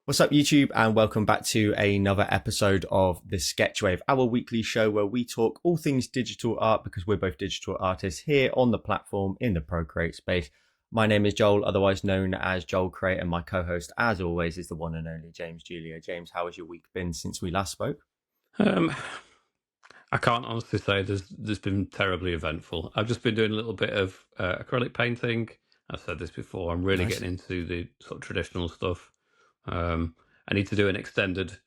What's up, YouTube, and welcome back to another episode of the Sketchwave, our weekly show where we talk all things digital art because we're both digital artists here on the platform in the Procreate space. My name is Joel, otherwise known as JoelCreate, and my co-host, as always, is the one and only James Julier. James, how has your week been since we last spoke? I can't honestly say there's been terribly eventful. I've just been doing a little bit of acrylic painting. I've said this before. I'm really Nice. getting into the sort of traditional stuff. I need to do an extended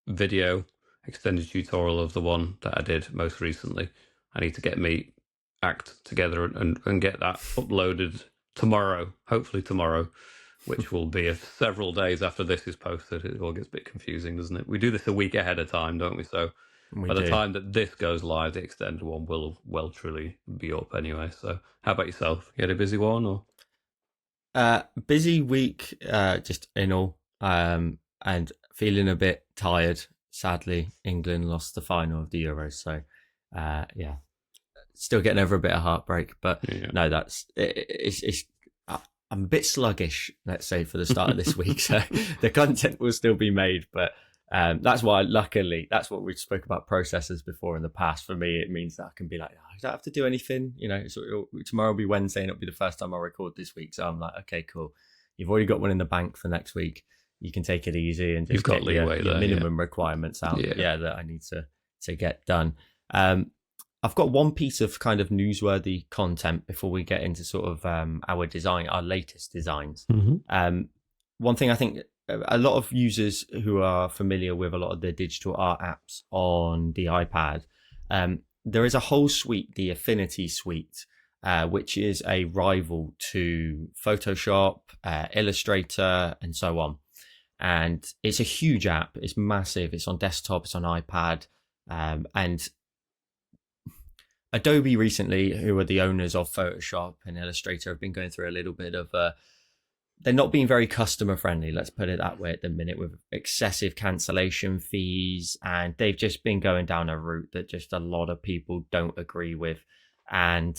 tutorial of the one that I did most recently. I need to get me act together and get that uploaded tomorrow, hopefully tomorrow, which will be several days after this is posted. It all gets a bit confusing, doesn't it? We do this a week ahead of time, don't we? So by the time that this goes live, the extended one will well truly be up anyway. So how about yourself? You had a busy one or? Busy week, just in all, and feeling a bit tired. Sadly, England lost the final of the Euros, so yeah, still getting over a bit of heartbreak. But Yeah. no, it's I'm a bit sluggish, let's say, for the start of this week. So the content will still be made, but that's why, luckily, that's what we spoke about processes before in the past. For me, it means that I can be like, I don't have to do anything. You know, so tomorrow will be Wednesday and it'll be the first time I record this week. So I'm like, okay, cool. You've already got one in the bank for next week. You can take it easy and just get your minimum requirements out. Yeah, that I need to get done. I've got one piece of kind of newsworthy content before we get into sort of our latest designs. Mm-hmm. One thing I think a lot of users who are familiar with a lot of the digital art apps on the iPad, there is a whole suite, the Affinity suite, which is a rival to Photoshop, Illustrator, and so on. And it's a huge app. It's massive. It's on desktop. It's on iPad. And Adobe recently, who are the owners of Photoshop and Illustrator, have been going through a little bit of they're not being very customer friendly, let's put it that way, at the minute, with excessive cancellation fees. And they've just been going down a route that just a lot of people don't agree with. And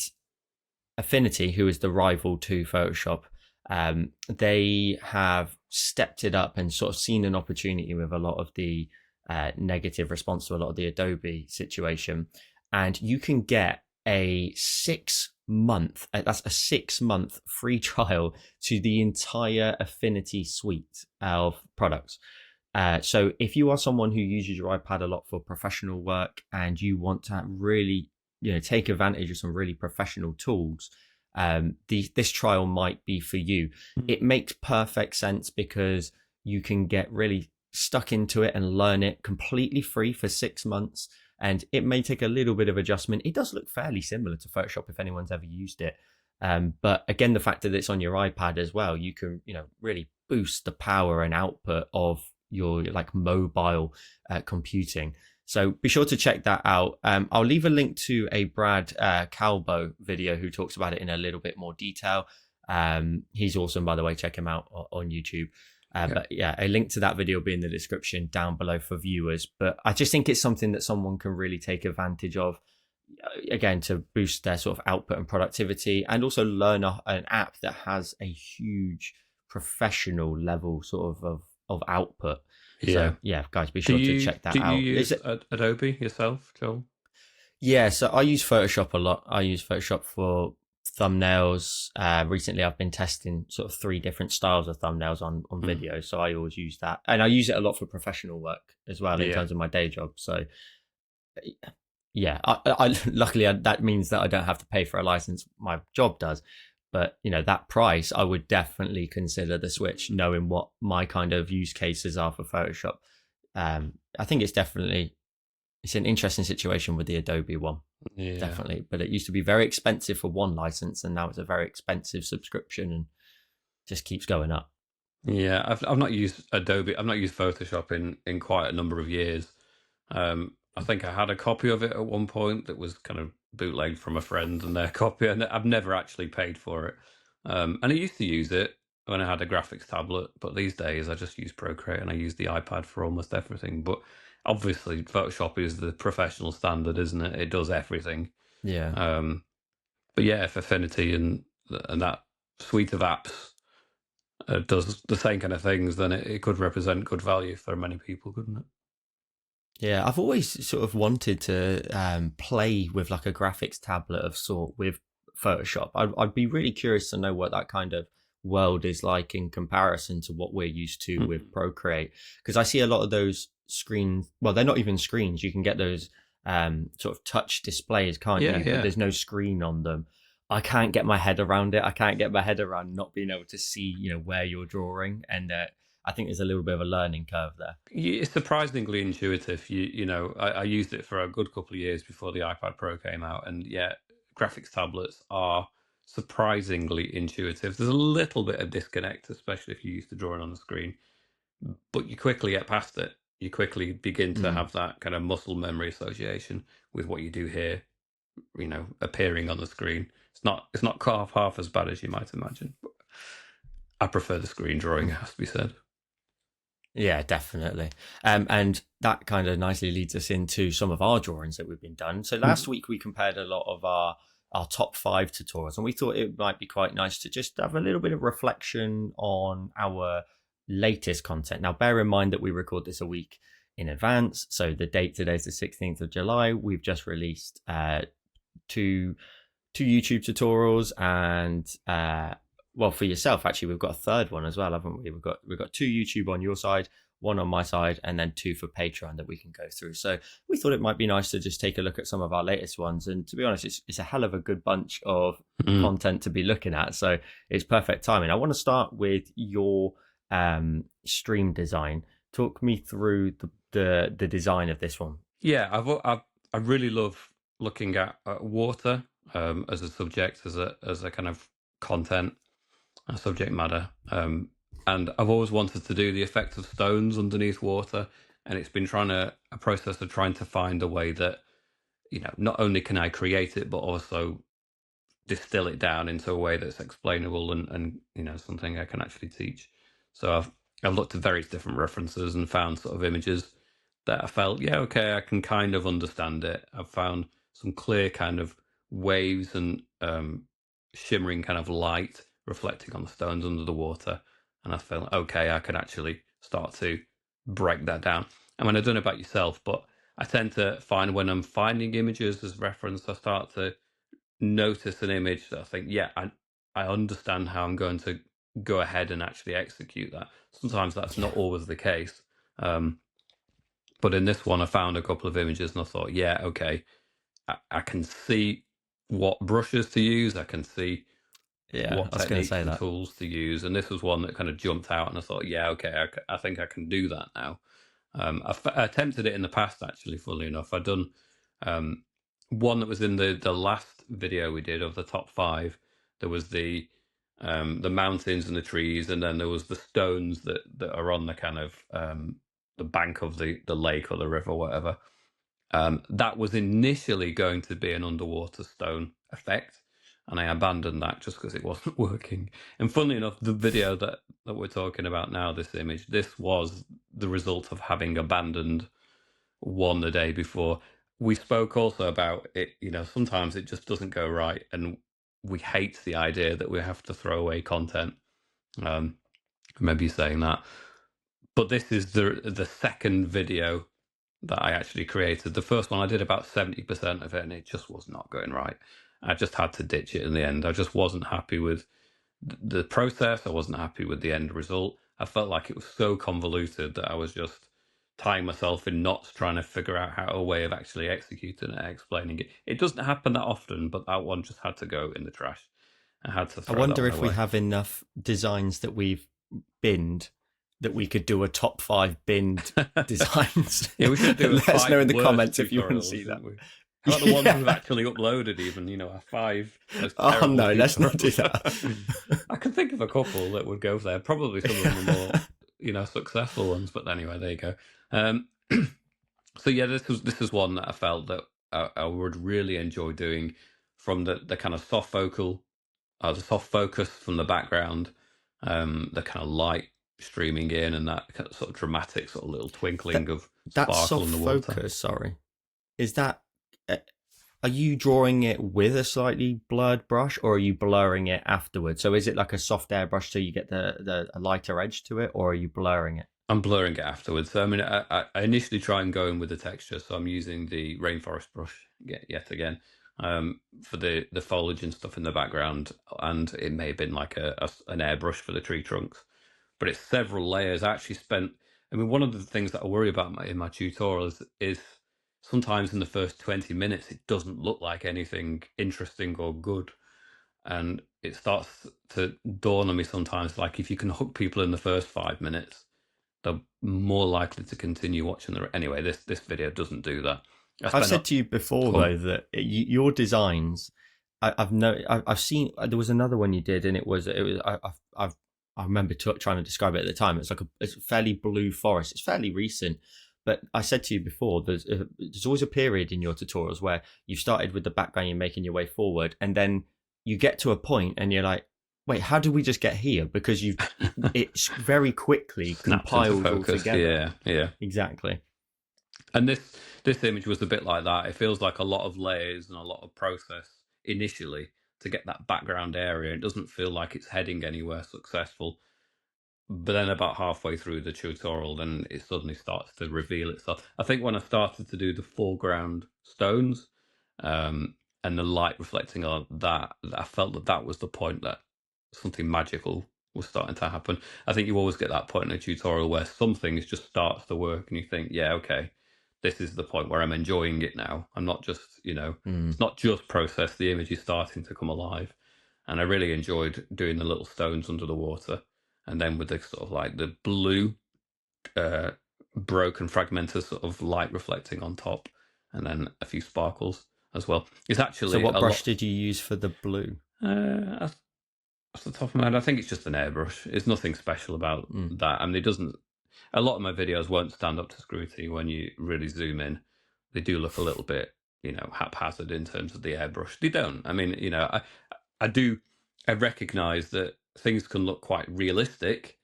Affinity, who is the rival to Photoshop, they have stepped it up and sort of seen an opportunity with a lot of the negative response to a lot of the Adobe situation. And you can get a 6-month, that's a 6-month free trial to the entire Affinity suite of products. So if you are someone who uses your iPad a lot for professional work and you want to really, take advantage of some really professional tools, this trial might be for you. It makes perfect sense because you can get really stuck into it and learn it completely free for 6 months. And it may take a little bit of adjustment. It does look fairly similar to Photoshop if anyone's ever used it. But again, the fact that it's on your iPad as well, you can, really boost the power and output of your mobile computing. So be sure to check that out. I'll leave a link to a Brad Calbo video who talks about it in a little bit more detail. He's awesome, by the way. Check him out on YouTube. But yeah, a link to that video will be in the description down below for viewers. But I just think it's something that someone can really take advantage of, again, to boost their sort of output and productivity, and also learn an app that has a huge professional level sort of output. Yeah. So yeah, guys, be sure to check that out. Do you use Adobe yourself, Joel? Yeah, so I use Photoshop a lot. I use Photoshop for thumbnails. Recently I've been testing sort of 3 different styles of thumbnails on video, so I always use that, and I use it a lot for professional work as well in terms of my day job. So yeah, I luckily that means that I don't have to pay for a license. My job does, but that price, I would definitely consider the switch, knowing what my kind of use cases are for Photoshop. I think it's an interesting situation with the Adobe one. Yeah. Definitely. But it used to be very expensive for one license, and now it's a very expensive subscription and just keeps going up. Yeah, I've not used Adobe. I've not used Photoshop in quite a number of years. I think I had a copy of it at one point that was kind of bootlegged from a friend and their copy, and I've never actually paid for it. And I used to use it when I had a graphics tablet, but these days I just use Procreate and I use the iPad for almost everything. But obviously Photoshop is the professional standard, isn't it? It does everything. Yeah. But yeah, if Affinity and that suite of apps does the same kind of things, then it could represent good value for many people, couldn't it? Yeah, I've always sort of wanted to play with like a graphics tablet of sort with Photoshop. I'd be really curious to know what that kind of world is like in comparison to what we're used to with Mm. Procreate. Because I see a lot of those screens. Well, they're not even screens. You can get those sort of touch displays, can't Yeah, you? But yeah. there's no screen on them. I can't get my head around it. I can't get my head around not being able to see, where you're drawing, and I think there's a little bit of a learning curve there. It's surprisingly intuitive. I used it for a good couple of years before the iPad Pro came out, and yeah, graphics tablets are surprisingly intuitive. There's a little bit of disconnect, especially if you're used to drawing on the screen, but you quickly get past it. You quickly begin to Mm. have that kind of muscle memory association with what you do here, appearing on the screen. It's not half as bad as you might imagine. But I prefer the screen drawing, it has to be said. Yeah, definitely. And that kind of nicely leads us into some of our drawings that we've been done. So last week we compared a lot of our top 5 tutorials, and we thought it might be quite nice to just have a little bit of reflection on our latest content. Now, bear in mind that we record this a week in advance. So the date today is the 16th of July. We've just released two YouTube tutorials, and well, for yourself, actually, we've got a third one as well, haven't we? We've got 2 YouTube on your side, 1 on my side, and then 2 for Patreon that we can go through. So we thought it might be nice to just take a look at some of our latest ones. And to be honest, it's a hell of a good bunch of Mm. content to be looking at. So it's perfect timing. I want to start with your stream design. Talk me through the design of this one. Yeah, I really love looking at water as a subject, as a kind of content, a subject matter, and I've always wanted to do the effect of stones underneath water, and it's been a process of trying to find a way that not only can I create it, but also distill it down into a way that's explainable and something I can actually teach. So I've looked at various different references and found sort of images that I felt, yeah, okay, I can kind of understand it. I've found some clear kind of waves and shimmering kind of light reflecting on the stones under the water, and I felt, okay, I can actually start to break that down. I mean, I don't know about yourself, but I tend to find when I'm finding images as reference, I start to notice an image that I think, yeah, I understand how I'm going to go ahead and actually execute that. Sometimes that's not always the case. Um, but in this one, I found a couple of images and I thought, yeah, okay, I can see what brushes to use. I can see Yeah, what I was going to techniques say and that. tools to use. And this was one that kind of jumped out and I thought, yeah, okay, I think I can do that now. I attempted it in the past, actually, funnily enough. I'd done um, one that was in the last video we did of the top 5. There was the mountains and the trees, and then there was the stones that are on the kind of the bank of the lake or the river, or whatever. That was initially going to be an underwater stone effect, and I abandoned that just because it wasn't working. And funnily enough, the video that we're talking about now, this image, this was the result of having abandoned one the day before. We spoke also about it, sometimes it just doesn't go right, and we hate the idea that we have to throw away content. Um, maybe saying that. But this is the second video that I actually created. The first one I did about 70% of it, and it just was not going right. I just had to ditch it in the end. I just wasn't happy with the process. I wasn't happy with the end result. I felt like it was so convoluted that I was just tying myself in knots trying to figure out how a way of actually executing it and explaining it. It doesn't happen that often, but that one just had to go in the trash. I had to I throw that wonder one if we away. have enough designs that we've binned that we could do a top 5 binned designs. Yeah, we should do a Let us know five in the worst comments if you want to tutorials, see that. shouldn't we? How about the ones we've Yeah. actually uploaded? Even our 5 most Oh terrible no, let's not do tutorials. I can think of a couple that would go there. Probably some of them are more, that. successful ones. But anyway, there you go. Um, so yeah, this is one that I felt that I would really enjoy doing, from the kind of the soft focus from the background, the kind of light streaming in, and that kind of sort of dramatic sort of little twinkling that of that sparkle soft in the water. focus, sorry. Is that Are you drawing it with a slightly blurred brush, or are you blurring it afterwards? So is it like a soft airbrush so you get the a lighter edge to it, or are you blurring it? I'm blurring it afterwards. So I mean, I initially try and go in with the texture, so I'm using the rainforest brush yet again, for the foliage and stuff in the background, and it may have been like an airbrush for the tree trunks, but it's several layers. I actually spent. I mean, one of the things that I worry about in my tutorials is sometimes in the first 20 minutes it doesn't look like anything interesting or good, and it starts to dawn on me sometimes, like if you can hook people in the first 5 minutes, they're more likely to continue watching the. Anyway, this video doesn't do that. I I've spent said to you before Go on. though that your designs, I've seen. There was another one you did, and it was I remember trying to describe it at the time. It's like it's a fairly blue forest. It's fairly recent, but I said to you before, there's always a period in your tutorials where you started with the background, you're making your way forward, and then you get to a point, and you're like, wait, how did we just get here? Because it's very quickly Snaps into compiled all focus. together. Yeah. Exactly. And this image was a bit like that. It feels like a lot of layers and a lot of process initially to get that background area. It doesn't feel like it's heading anywhere successful. But then about halfway through the tutorial, then it suddenly starts to reveal itself. I think when I started to do the foreground stones, and the light reflecting on that, I felt that was the point that something magical was starting to happen. I think you always get that point in a tutorial where something just starts to work and you think, yeah, okay, this is the point where I'm enjoying it now. I'm not just, Mm. it's not just process, the image is starting to come alive. And I really enjoyed doing the little stones under the water. And then with the sort of like the blue, uh, broken fragmented sort of light reflecting on top, and then a few sparkles as well. It's So actually what a brush lot. did you use for the blue? Off the top of my head, I think it's just an airbrush. It's nothing special about Mm. that. I mean, it doesn't. A lot of my videos won't stand up to scrutiny when you really zoom in. They do look a little bit, haphazard in terms of the airbrush. They don't. I mean, I do. I recognise that things can look quite realistic,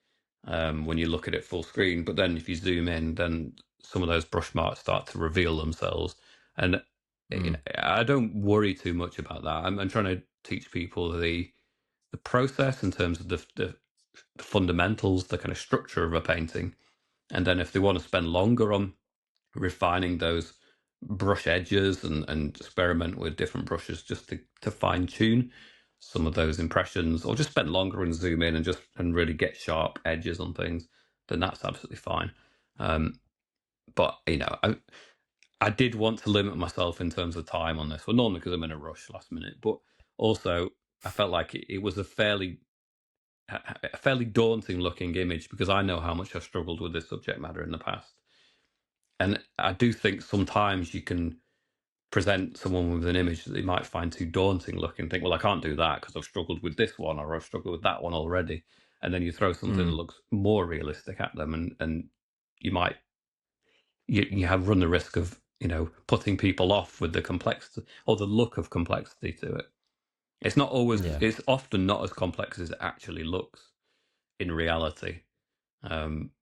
when you look at it full screen. But then if you zoom in, then some of those brush marks start to reveal themselves. And Mm. I don't worry too much about that. I'm trying to teach people the process in terms of the fundamentals, the kind of structure of a painting. And then if they want to spend longer on refining those brush edges and experiment with different brushes just to fine tune some of those impressions, or just spend longer and zoom in and really get sharp edges on things, then that's absolutely fine. But I did want to limit myself in terms of time on this. Well, normally because I'm in a rush last minute, but also I felt like it was a fairly daunting looking image, because I know how much I've struggled with this subject matter in the past. And I do think sometimes you can present someone with an image that they might find too daunting looking, think, well, I can't do that because I've struggled with this one, or I've struggled with that one already. And then you throw something that Mm. looks more realistic at them, and you might you have run the risk of putting people off with the complexity or the look of complexity to it. It's not always. Yeah. It's often not as complex as it actually looks in reality. Um,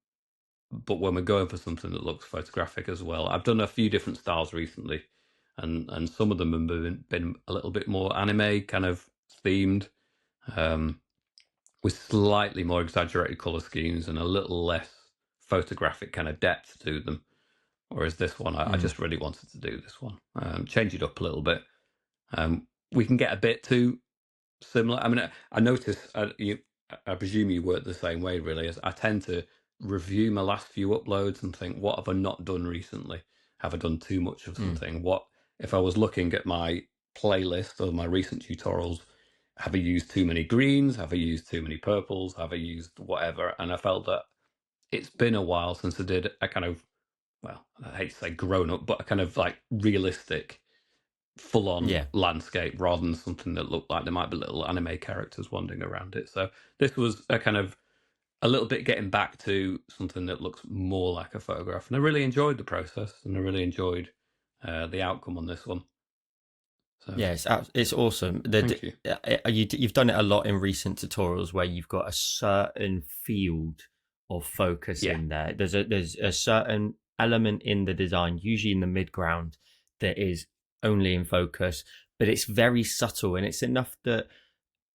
but when we're going for something that looks photographic as well, I've done a few different styles recently, and some of them have been a little bit more anime kind of themed, um, with slightly more exaggerated color schemes and a little less photographic kind of depth to them. Whereas this one, I Mm. just really wanted to do this one, change it up a little bit. We can get a bit too similar. I mean, I notice, I presume you work the same way, really. As I tend to review my last few uploads and think, what have I not done recently? Have I done too much of Mm. something? What if I was looking at my playlist of my recent tutorials? Have I used too many greens? Have I used too many purples? Have I used whatever? And I felt that it's been a while since I did a kind of, well, I hate to say grown up, but a kind of like realistic full on Yeah. landscape, rather than something that looked like there might be little anime characters wandering around it. So this was a kind of a little bit getting back to something that looks more like a photograph. And I really enjoyed the process, and I really enjoyed the outcome on this one. So Yeah, it's awesome. thank you. You've done it a lot in recent tutorials where you've got a certain field of focus Yeah. in there. There's a certain element in the design, usually in the midground, that is only in focus, but it's very subtle, and it's enough that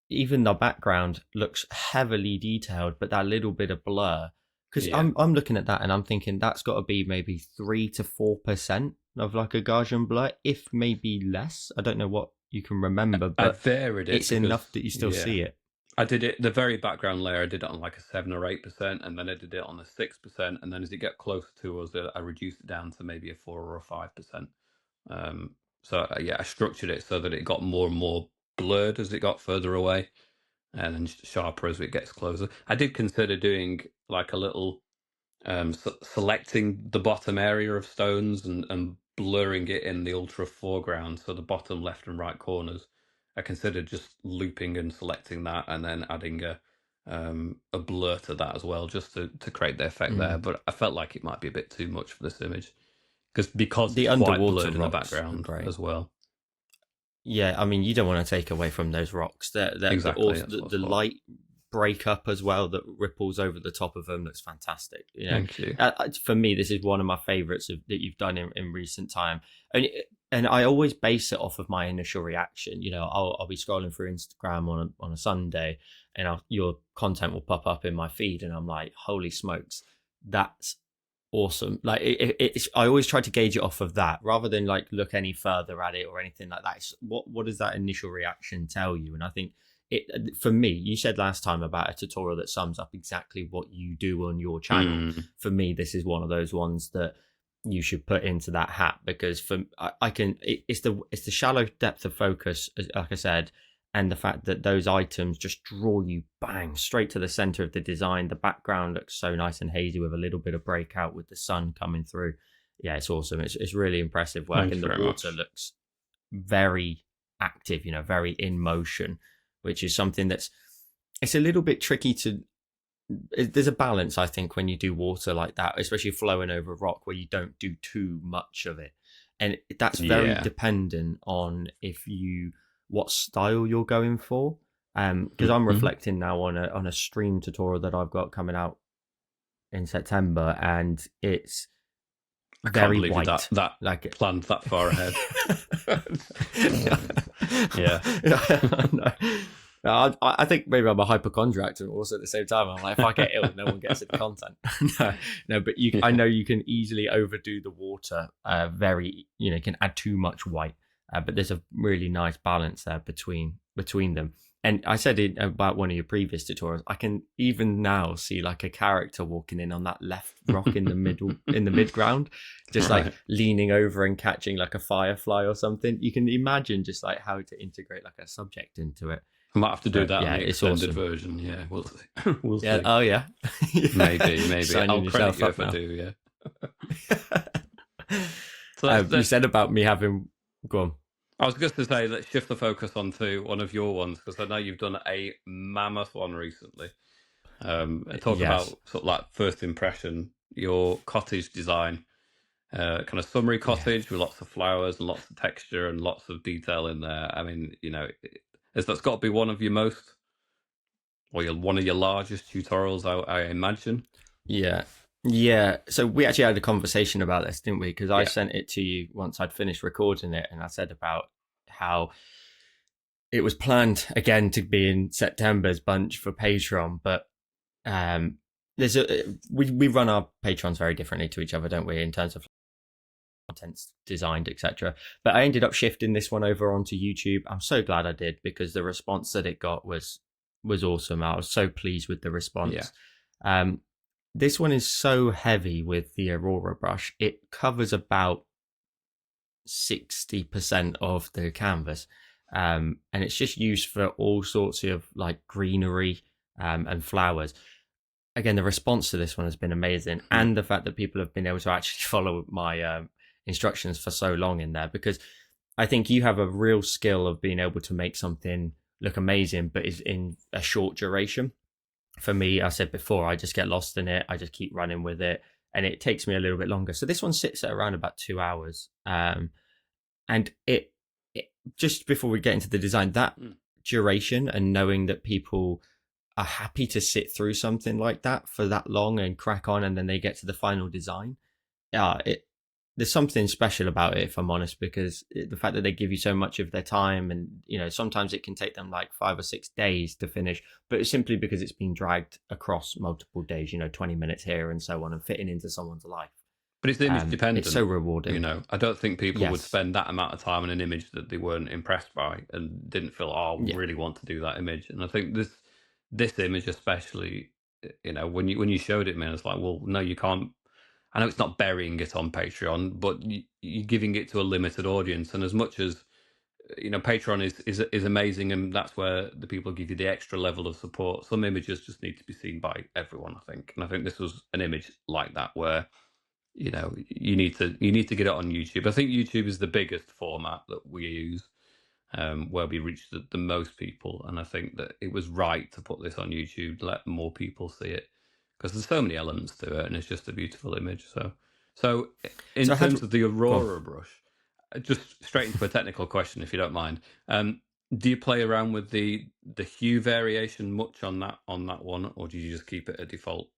even the background looks heavily detailed, but that little bit of blur, because I'm looking at that and I'm thinking that's got to be maybe 3 to 4% of like a Gaussian blur, if maybe less. I don't know what you can remember, I but varied it it's because, enough that you still see it. I did it, the very background layer, I did it on like a 7 or 8%, and then I did it on a 6%, and then as it got closer to us, I reduced it down to maybe a 4 or a 5%. I structured it so that it got more and more blurred as it got further away, and then sharper as it gets closer. I did consider doing like a little selecting the bottom area of stones and blurring it in the ultra foreground, so the bottom left and right corners. I considered just looping and selecting that, and then adding a blur to that as well, just to create the effect there. But I felt like it might be a bit too much for this image, because The it's quite underwater blurred in the rocks are background great. as well. Yeah, I mean, you don't want to take away from those rocks. Exactly, The light break up as well that ripples over the top of them looks fantastic. You know, Thank you. For me, this is one of my favorites that you've done in recent time, and I always base it off of my initial reaction. You know, I'll be scrolling through Instagram on a Sunday, and your content will pop up in my feed, and I'm like, holy smokes, that's awesome. Like it's I always try to gauge it off of that rather than like look any further at it or anything like that. It's what does that initial reaction tell you? And I think it, for me, you said last time about a tutorial that sums up exactly what you do on your channel. For me, this is one of those ones that you should put into that hat, because it's the shallow depth of focus, like I said, and the fact that those items just draw you bang straight to the center of the design. The background looks so nice and hazy with a little bit of breakout with the sun coming through. Yeah, it's awesome. It's really impressive work. Thanks And the very water much. looks very active, you know, very in motion, which is something it's a little bit tricky to. There's a balance, I think, when you do water like that, especially flowing over rock, where you don't do too much of it, and that's very dependent on what style you're going for. Because I'm reflecting now on a stream tutorial that I've got coming out in September, and it's very white. That like planned that far ahead. I think maybe I'm a hypochondriac, and also at the same time, I'm like, if I get ill, no one gets the content. no, but I know you can easily overdo the water. You can add too much white, but there's a really nice balance there between them. And I said it about one of your previous tutorials, I can even now see like a character walking in on that left rock in the middle, in the mid ground, just like leaning over and catching like a firefly or something. You can imagine just like how to integrate like a subject into it. I might have to do that in the extended awesome. version. Yeah, we'll see. We'll see. Oh yeah. maybe. I'll credit you if I do. Yeah. So you said about me having. Go on. I was just to say, let's shift the focus onto one of your ones, because I know you've done a mammoth one recently. Talk about sort of like first impression, your cottage design, kind of summery cottage with lots of flowers and lots of texture and lots of detail in there. I mean, you know, that's got to be one of your most, or one of your largest tutorials, I imagine. Yeah. So we actually had a conversation about this, didn't we? Because I sent it to you once I'd finished recording it, and I said about how it was planned again to be in September's bunch for Patreon, but we run our Patrons very differently to each other, don't we, in terms of content's designed, etc. But I ended up shifting this one over onto YouTube. I'm so glad I did, because the response that it got was awesome. I was so pleased with the response. This one is so heavy with the Aurora brush. It covers about 60% of the canvas. And it's just used for all sorts of like greenery and flowers. Again, the response to this one has been amazing. And the fact that people have been able to actually follow my instructions for so long in there, because I think you have a real skill of being able to make something look amazing, but is in a short duration. For me, I said before, I just get lost in it. I just keep running with it, and it takes me a little bit longer. So this one sits at around about 2 hours. And it just before we get into the design, that duration and knowing that people are happy to sit through something like that for that long and crack on, and then they get to the final design. there's something special about it, if I'm honest, because the fact that they give you so much of their time, and sometimes it can take them like 5 or 6 days to finish, but it's simply because it's been dragged across multiple days, 20 minutes here and so on, and fitting into someone's life. But it's image dependent. It's so rewarding. I don't think people would Yes. spend that amount of time on an image that they weren't impressed by and didn't feel, oh, I Yeah. really want to do that image. And I think this image especially, when you showed it, man, it's like, well, no, you can't. I know it's not burying it on Patreon, but you're giving it to a limited audience. And as much as Patreon is amazing, and that's where the people give you the extra level of support. Some images just need to be seen by everyone, I think. And I think this was an image like that where you need to get it on YouTube. I think YouTube is the biggest format that we use, where we reach the most people, and I think that it was right to put this on YouTube, let more people see it, because there's so many elements to it, and it's just a beautiful image. So in terms of the Aurora brush, just straight into a technical question, if you don't mind. Do you play around with the hue variation much on that one, or do you just keep it at default?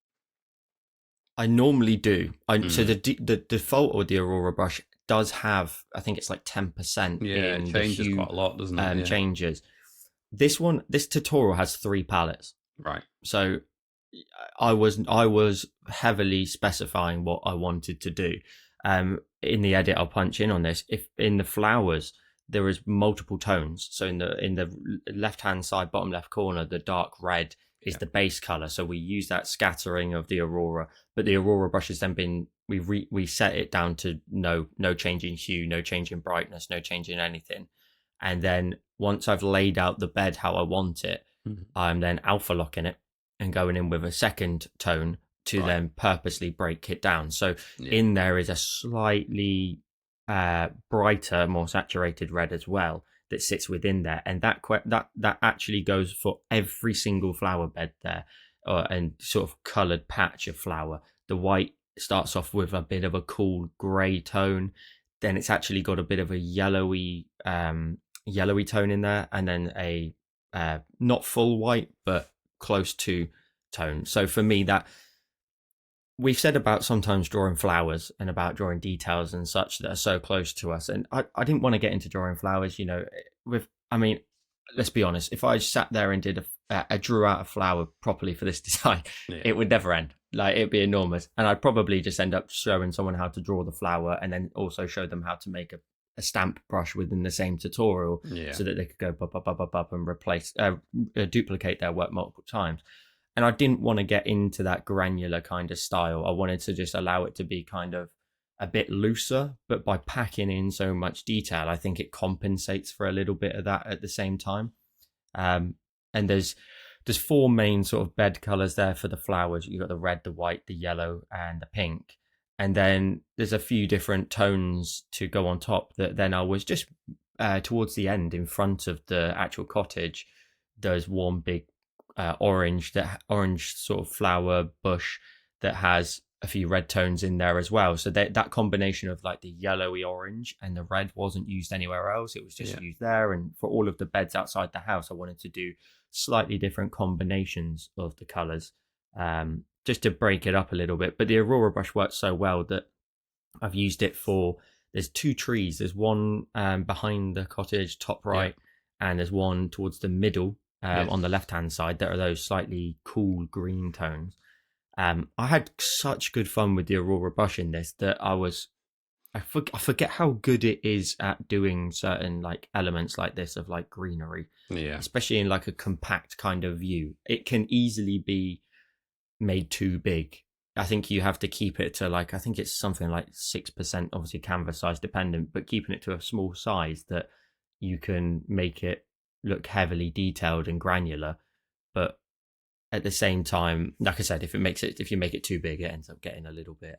I normally do. So the default or the Aurora brush does have, I think it's like 10%. Yeah, it changes quite a lot, doesn't it? Changes. This tutorial has 3 palettes. Right. So I was heavily specifying what I wanted to do. In the edit, I'll punch in on this. If in the flowers there is multiple tones. So in the left hand side, bottom left corner, the dark red is the base color. So we use that scattering of the Aurora, but the Aurora brush has then been, we set it down to no change in hue, no change in brightness, no change in anything. And then once I've laid out the bed how I want it, I'm then alpha locking it and going in with a second tone to then purposely break it down. So in there is a slightly brighter, more saturated red as well that sits within there, and that actually goes for every single flower bed there, and sort of coloured patch of flower. The white starts off with a bit of a cool grey tone, then it's actually got a bit of a yellowy tone in there, and then a not full white but close to tone. So for me, that we've said about sometimes drawing flowers and about drawing details and such that are so close to us, and I didn't want to get into drawing flowers, let's be honest, if I sat there and did a drew out a flower properly for this design, it would never end. Like, it'd be enormous, and I'd probably just end up showing someone how to draw the flower and then also show them how to make a stamp brush within the same tutorial, so that they could go up and replace duplicate their work multiple times. And I didn't want to get into that granular kind of style. I wanted to just allow it to be kind of a bit looser, but by packing in so much detail, I think it compensates for a little bit of that at the same time. And there's 4 main sort of bed colors there for the flowers. You've got the red, the white, the yellow, and the pink. And then there's a few different tones to go on top that then I was just towards the end in front of the actual cottage. There's one big orange sort of flower bush that has a few red tones in there as well. So that combination of like the yellowy orange and the red wasn't used anywhere else. It was just used there. And for all of the beds outside the house, I wanted to do slightly different combinations of the colors, just to break it up a little bit. But the Aurora brush works so well that I've used it for, there's 2 trees. There's one behind the cottage, top right, and there's one towards the middle on the left-hand side that are those slightly cool green tones. I had such good fun with the Aurora brush in this that I forget how good it is at doing certain like elements like this of like greenery, especially in like a compact kind of view. It can easily be made too big. I think you have to keep it to like, I think it's something like 6%, obviously canvas size dependent, but keeping it to a small size that you can make it look heavily detailed and granular. But at the same time, like I said, if you make it too big, it ends up getting a little bit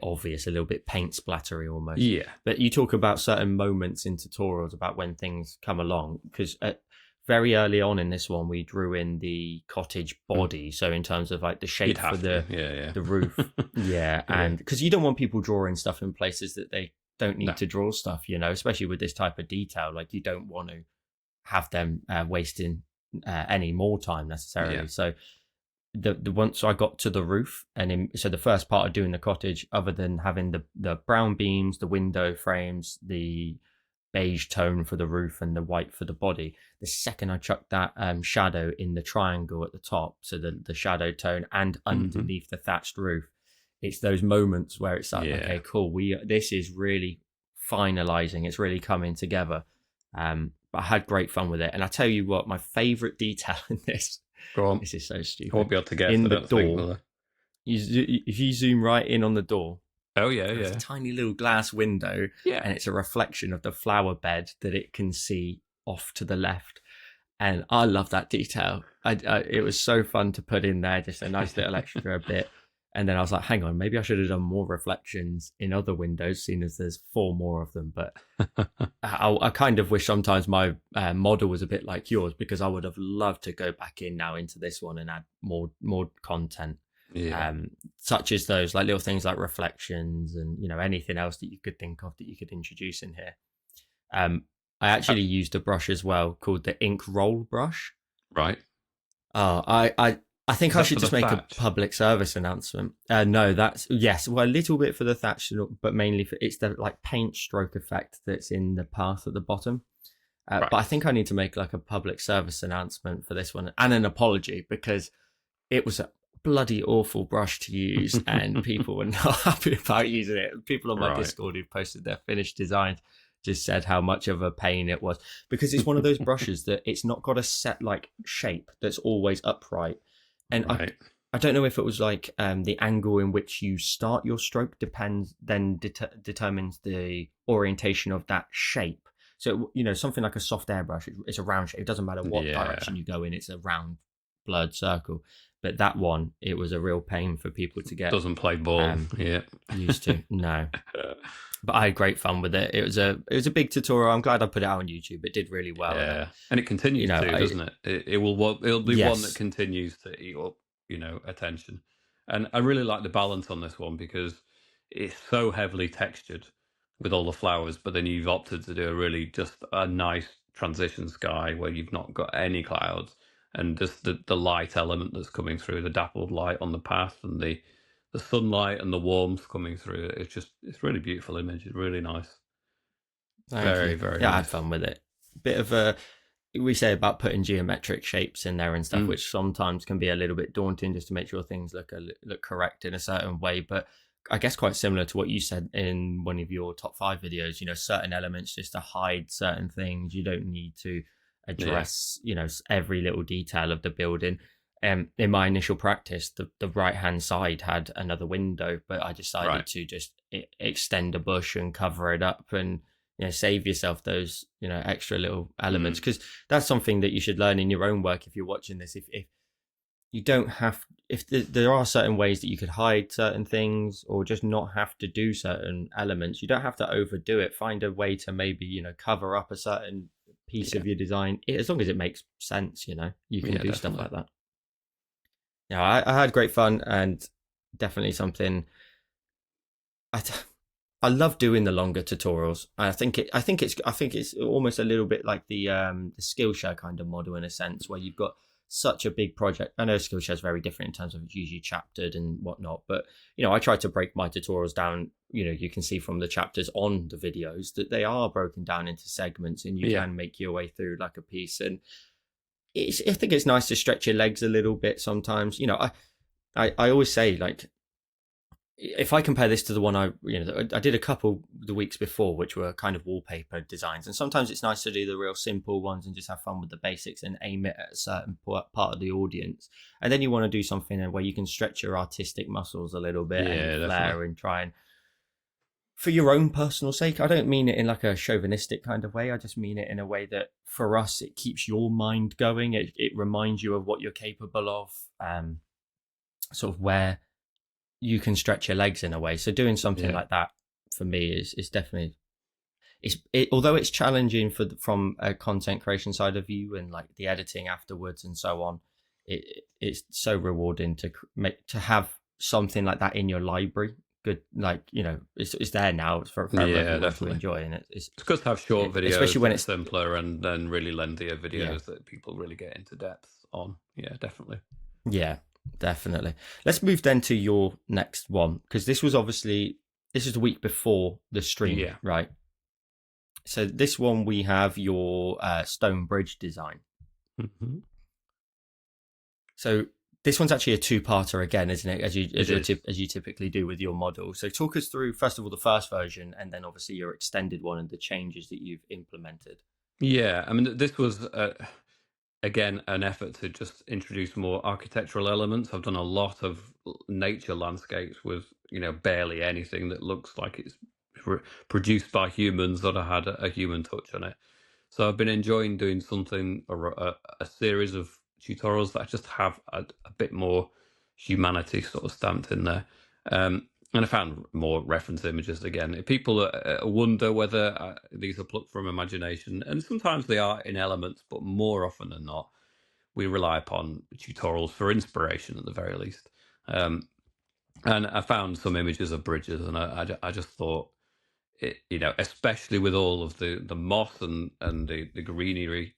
obvious, a little bit paint splattery almost. But you talk about certain moments in tutorials about when things come along, because very early on in this one we drew in the cottage body, so in terms of like the shape for the roof. And because you don't want people drawing stuff in places that they don't need to draw stuff, especially with this type of detail. Like, you don't want to have them wasting any more time necessarily. So the once I got to the roof, so the first part of doing the cottage, other than having the brown beams, the window frames, the beige tone for the roof and the white for the body, the second I chucked that shadow in the triangle at the top, so the shadow tone, and underneath the thatched roof, it's those moments where it's like, okay, cool, this is really finalizing, it's really coming together. But I had great fun with it, and I tell you what, my favorite detail in this, Go on. this is so stupid, I won't be able to guess. in the door, if you zoom right in on the door, oh yeah, there's a tiny little glass window, and it's a reflection of the flower bed that it can see off to the left. And I love that detail. It was so fun to put in there, just a nice little extra bit. And then I was like, hang on, maybe I should have done more reflections in other windows, seeing as there's 4 more of them. But I kind of wish sometimes my model was a bit like yours, because I would have loved to go back in now into this one and add more content. Such as those like little things like reflections and, you know, anything else that you could think of that you could introduce in here. I actually used a brush as well called the ink roll brush. Right. I think I should just make a public service announcement. No, well, a little bit for the thatch, but mainly it's the like paint stroke effect that's in the path at the bottom. But I think I need to make like a public service announcement for this one, and an apology, because it was a bloody awful brush to use and people were not happy about using it. People on my Discord who posted their finished designs just said how much of a pain it was, because it's one of those brushes that it's not got a set like shape that's always upright. And I don't know if it was like the angle in which you start your stroke determines the orientation of that shape. So, you know, something like a soft airbrush, it's a round shape. It doesn't matter what direction you go in, it's a round blurred circle. But that one, it was a real pain for people to get. Doesn't play ball. Used to. No. But I had great fun with it. It was a big tutorial. I'm glad I put it out on YouTube. It did really well. Yeah, and it continues to, doesn't it? It'll be one that continues to eat up, you know, attention. And I really like the balance on this one, because it's so heavily textured with all the flowers, but then you've opted to do a really just a nice transition sky where you've not got any clouds, and just the light element that's coming through, the dappled light on the path, and the sunlight and the warmth coming through. It's really beautiful image. It's really nice. Very nice. I had fun with it. Bit of we say about putting geometric shapes in there and stuff, which sometimes can be a little bit daunting, just to make sure things look correct in a certain way. But I guess quite similar to what you said in one of your top 5 videos, you know, certain elements just to hide certain things. You don't need to address, you know, every little detail of the building. In my initial practice, the right hand side had another window, but I decided to just extend a bush and cover it up, and, you know, save yourself those, you know, extra little elements, because that's something that you should learn in your own work if you're watching this. If you don't have, if there are certain ways that you could hide certain things, or just not have to do certain elements, you don't have to overdo it. Find a way to maybe, you know, cover up a certain piece of your design, as long as it makes sense, you know, you can do stuff like that. Yeah, I had great fun, and definitely something I love doing the longer tutorials. I think it's almost a little bit like the Skillshare kind of model, in a sense, where you've got such a big project. I know Skillshare is very different in terms of it's usually chaptered and whatnot, but, you know, I try to break my tutorials down. You know, you can see from the chapters on the videos that they are broken down into segments, and you can make your way through like a piece. And I think it's nice to stretch your legs a little bit sometimes. You know, I always say, like, if I compare this to the one I did a couple the weeks before, which were kind of wallpaper designs, and sometimes it's nice to do the real simple ones and just have fun with the basics and aim it at a certain part of the audience. And then you want to do something where you can stretch your artistic muscles a little bit, and flair, and try and, for your own personal sake. I don't mean it in like a chauvinistic kind of way. I just mean it in a way that, for us, it keeps your mind going. It reminds you of what you're capable of, sort of where you can stretch your legs in a way. So doing something like that, for me, is definitely, although it's challenging from a content creation side of view, and like the editing afterwards and so on, it's so rewarding to have something like that in your library. Good, like, you know, it's there now for everyone to enjoy, and it's good to have short videos, especially when it's simpler, and then really lengthier videos that people really get into depth on. Yeah, definitely. Yeah, Definitely. Let's move then to your next one, because this is the week before the stream, Yeah. right? So this one we have your stone bridge design. Mm-hmm. So this one's actually a two-parter again, isn't it? As you typically do with your model. So talk us through first of all the first version, and then obviously your extended one and the changes that you've implemented. Yeah, I mean, this was again an effort to just introduce more architectural elements. I've done a lot of nature landscapes with barely anything that looks like it's produced by humans that had a human touch on it. So I've been enjoying doing something, a series of tutorials that just have a bit more humanity sort of stamped in there. And I found more reference images again. People wonder whether these are plucked from imagination, and sometimes they are in elements, but more often than not, we rely upon tutorials for inspiration at the very least. And I found some images of bridges, and I just thought, especially with all of the moss and the greenery,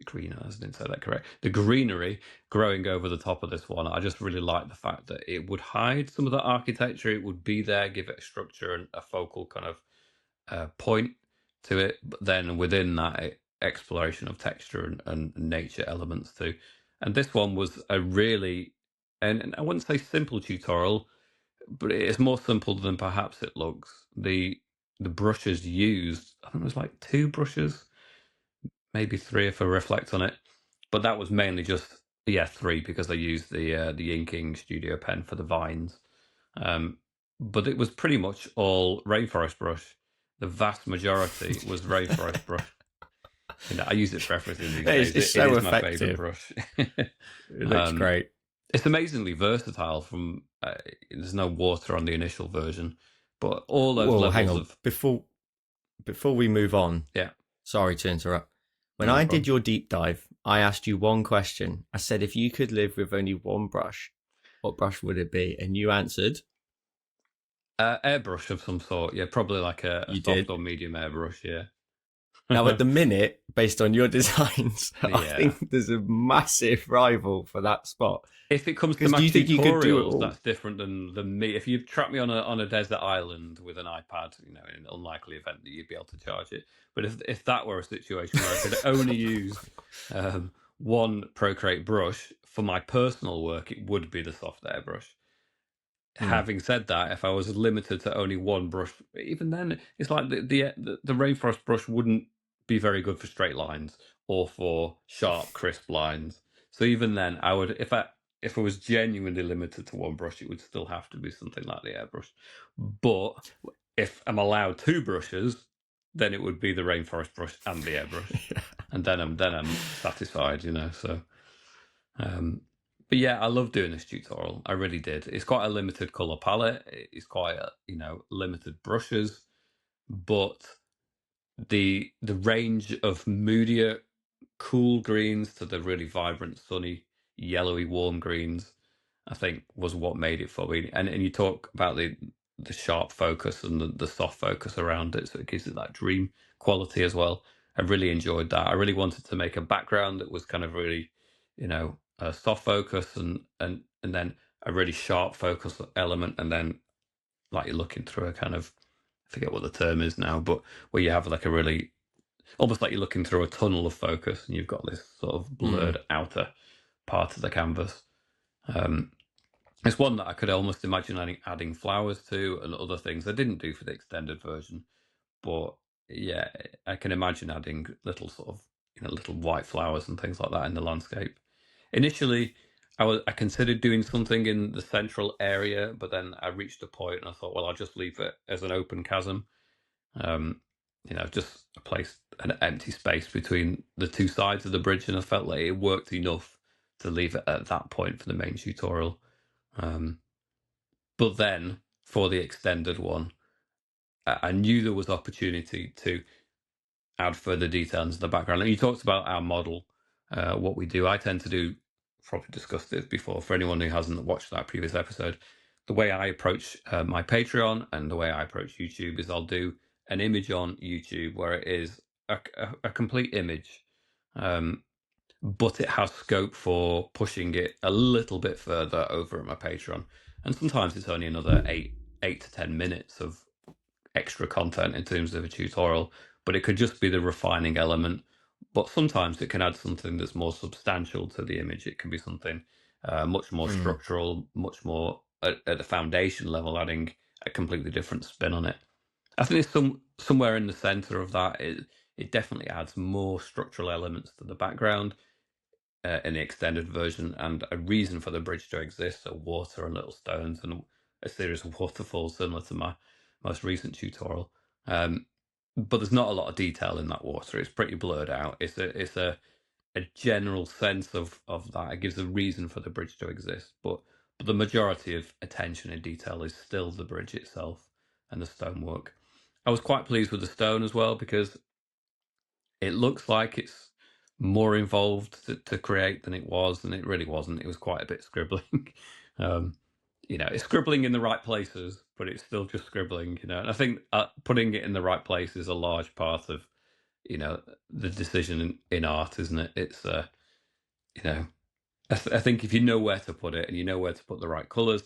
I didn't say that correct. The greenery growing over the top of this one, I just really like the fact that it would hide some of the architecture. It would be there, give it a structure and a focal kind of point to it. But then within that, exploration of texture and nature elements too. And this one was a really, and I wouldn't say simple tutorial, but it is more simple than perhaps it looks. The brushes used, I think it was like 2 brushes, maybe 3 if I reflect on it. But that was mainly just 3 because I used the inking studio pen for the vines. But it was pretty much all rainforest brush. The vast majority was rainforest brush. I use it for everything these days. It's It so is my favorite effective. brush. It looks great. It's amazingly versatile. There's no water on the initial version, but all those Well, hang levels on. of Before we move on, yeah, sorry to interrupt. When no I did problem. your deep dive, I asked you one question. I said, if you could live with only one brush, what brush would it be? And you answered, Airbrush of some sort. Yeah, probably like a you soft did. or medium airbrush. Yeah. Now, at the minute, based on your designs, I Yeah. think there's a massive rival for that spot. If it comes to Because my do you think you could do it tutorials, all? that's different than me. If you trap me on a desert island with an iPad, in an unlikely event that you'd be able to charge it. But if that were a situation where I could only use one Procreate brush for my personal work, it would be the soft airbrush. Having said that, if I was limited to only one brush, even then, it's like the rainforest brush wouldn't be very good for straight lines or for sharp, crisp lines. So even then, I would if I was genuinely limited to one brush, it would still have to be something like the airbrush. But if I'm allowed 2 brushes, then it would be the rainforest brush and the airbrush, and then I'm satisfied. So. But yeah, I love doing this tutorial. I really did. It's quite a limited color palette. It's quite limited brushes, but the range of moodier, cool greens to the really vibrant, sunny, yellowy, warm greens, I think was what made it for me. And you talk about the sharp focus and the soft focus around it, so it gives it that dream quality as well. I really enjoyed that. I really wanted to make a background that was kind of really, a soft focus and then a really sharp focus element, and then like you're looking through a kind of, I forget what the term is now, but where you have like a really almost like you're looking through a tunnel of focus and you've got this sort of blurred outer part of the canvas. It's one that I could almost imagine adding flowers to and other things. I didn't do for the extended version, but yeah, I can imagine adding little sort of little white flowers and things like that in the landscape. Initially, I considered doing something in the central area, but then I reached a point and I thought, well, I'll just leave it as an open chasm. Just a place, an empty space between the 2 sides of the bridge, and I felt like it worked enough to leave it at that point for the main tutorial. But then for the extended one, I knew there was opportunity to add further detail into the background. And you talked about our model, what we do. I tend to do, probably discussed this before, for anyone who hasn't watched that previous episode, the way I approach my Patreon and the way I approach YouTube is I'll do an image on YouTube where it is a complete image. but it has scope for pushing it a little bit further over at my Patreon. And sometimes it's only another 8 to 10 minutes of extra content in terms of a tutorial, but it could just be the refining element. But sometimes it can add something that's more substantial to the image. It can be something much more Mm. structural, much more at the foundation level, adding a completely different spin on it. I think it's somewhere in the center of that. It definitely adds more structural elements to the background in the extended version, and a reason for the bridge to exist. So water and little stones and a series of waterfalls, similar to my most recent tutorial. But there's not a lot of detail in that water. It's pretty blurred out. It's a general sense of that. It gives a reason for the bridge to exist, but the majority of attention and detail is still the bridge itself and the stonework. I was quite pleased with the stone as well, because it looks like it's more involved to create than it was, and it really wasn't. It was quite a bit scribbling. It's scribbling in the right places, but it's still just scribbling. And I think putting it in the right place is a large part of the decision in art, isn't it? It's I think if you know where to put it, and you know where to put the right colors,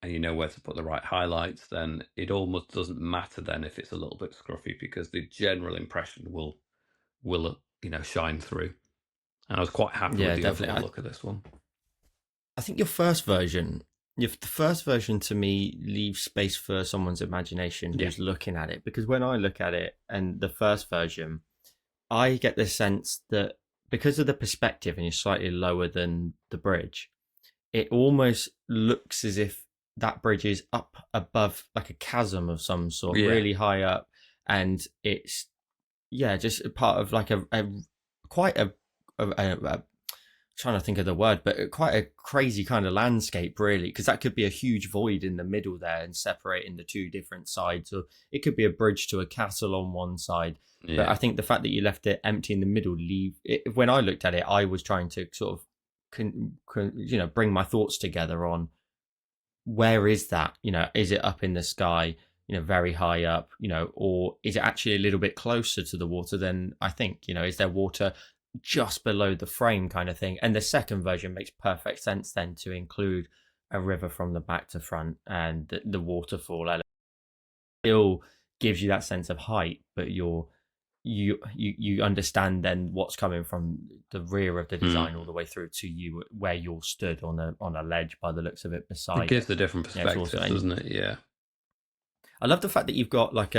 and you know where to put the right highlights, then it almost doesn't matter then if it's a little bit scruffy, because the general impression will shine through. And I was quite happy with Yeah, the overall definitely. look of this one. I think the first version to me leaves space for someone's imagination Yeah. who's looking at it. Because when I look at it and the first version, I get the sense that because of the perspective and you're slightly lower than the bridge, it almost looks as if that bridge is up above like a chasm of some sort, Yeah. really high up, and it's just a part of like a quite a trying to think of the word, but quite a crazy kind of landscape, really, because that could be a huge void in the middle there and separating the two different sides, or it could be a bridge to a castle on one side. But I Yeah. think the fact that you left it empty in the middle, when I looked at it, I was trying to sort of, bring my thoughts together on where is that? Is it up in the sky? Very high up, or is it actually a little bit closer to the water than I think? Is there water just below the frame kind of thing? And the second version makes perfect sense then to include a river from the back to front and the waterfall element. It all gives you that sense of height, but you understand then what's coming from the rear of the design all the way through to you where you're stood on a ledge by the looks of it It beside gives it. a different Yeah, it's perspective, also, and doesn't it? Yeah. I love the fact that you've got like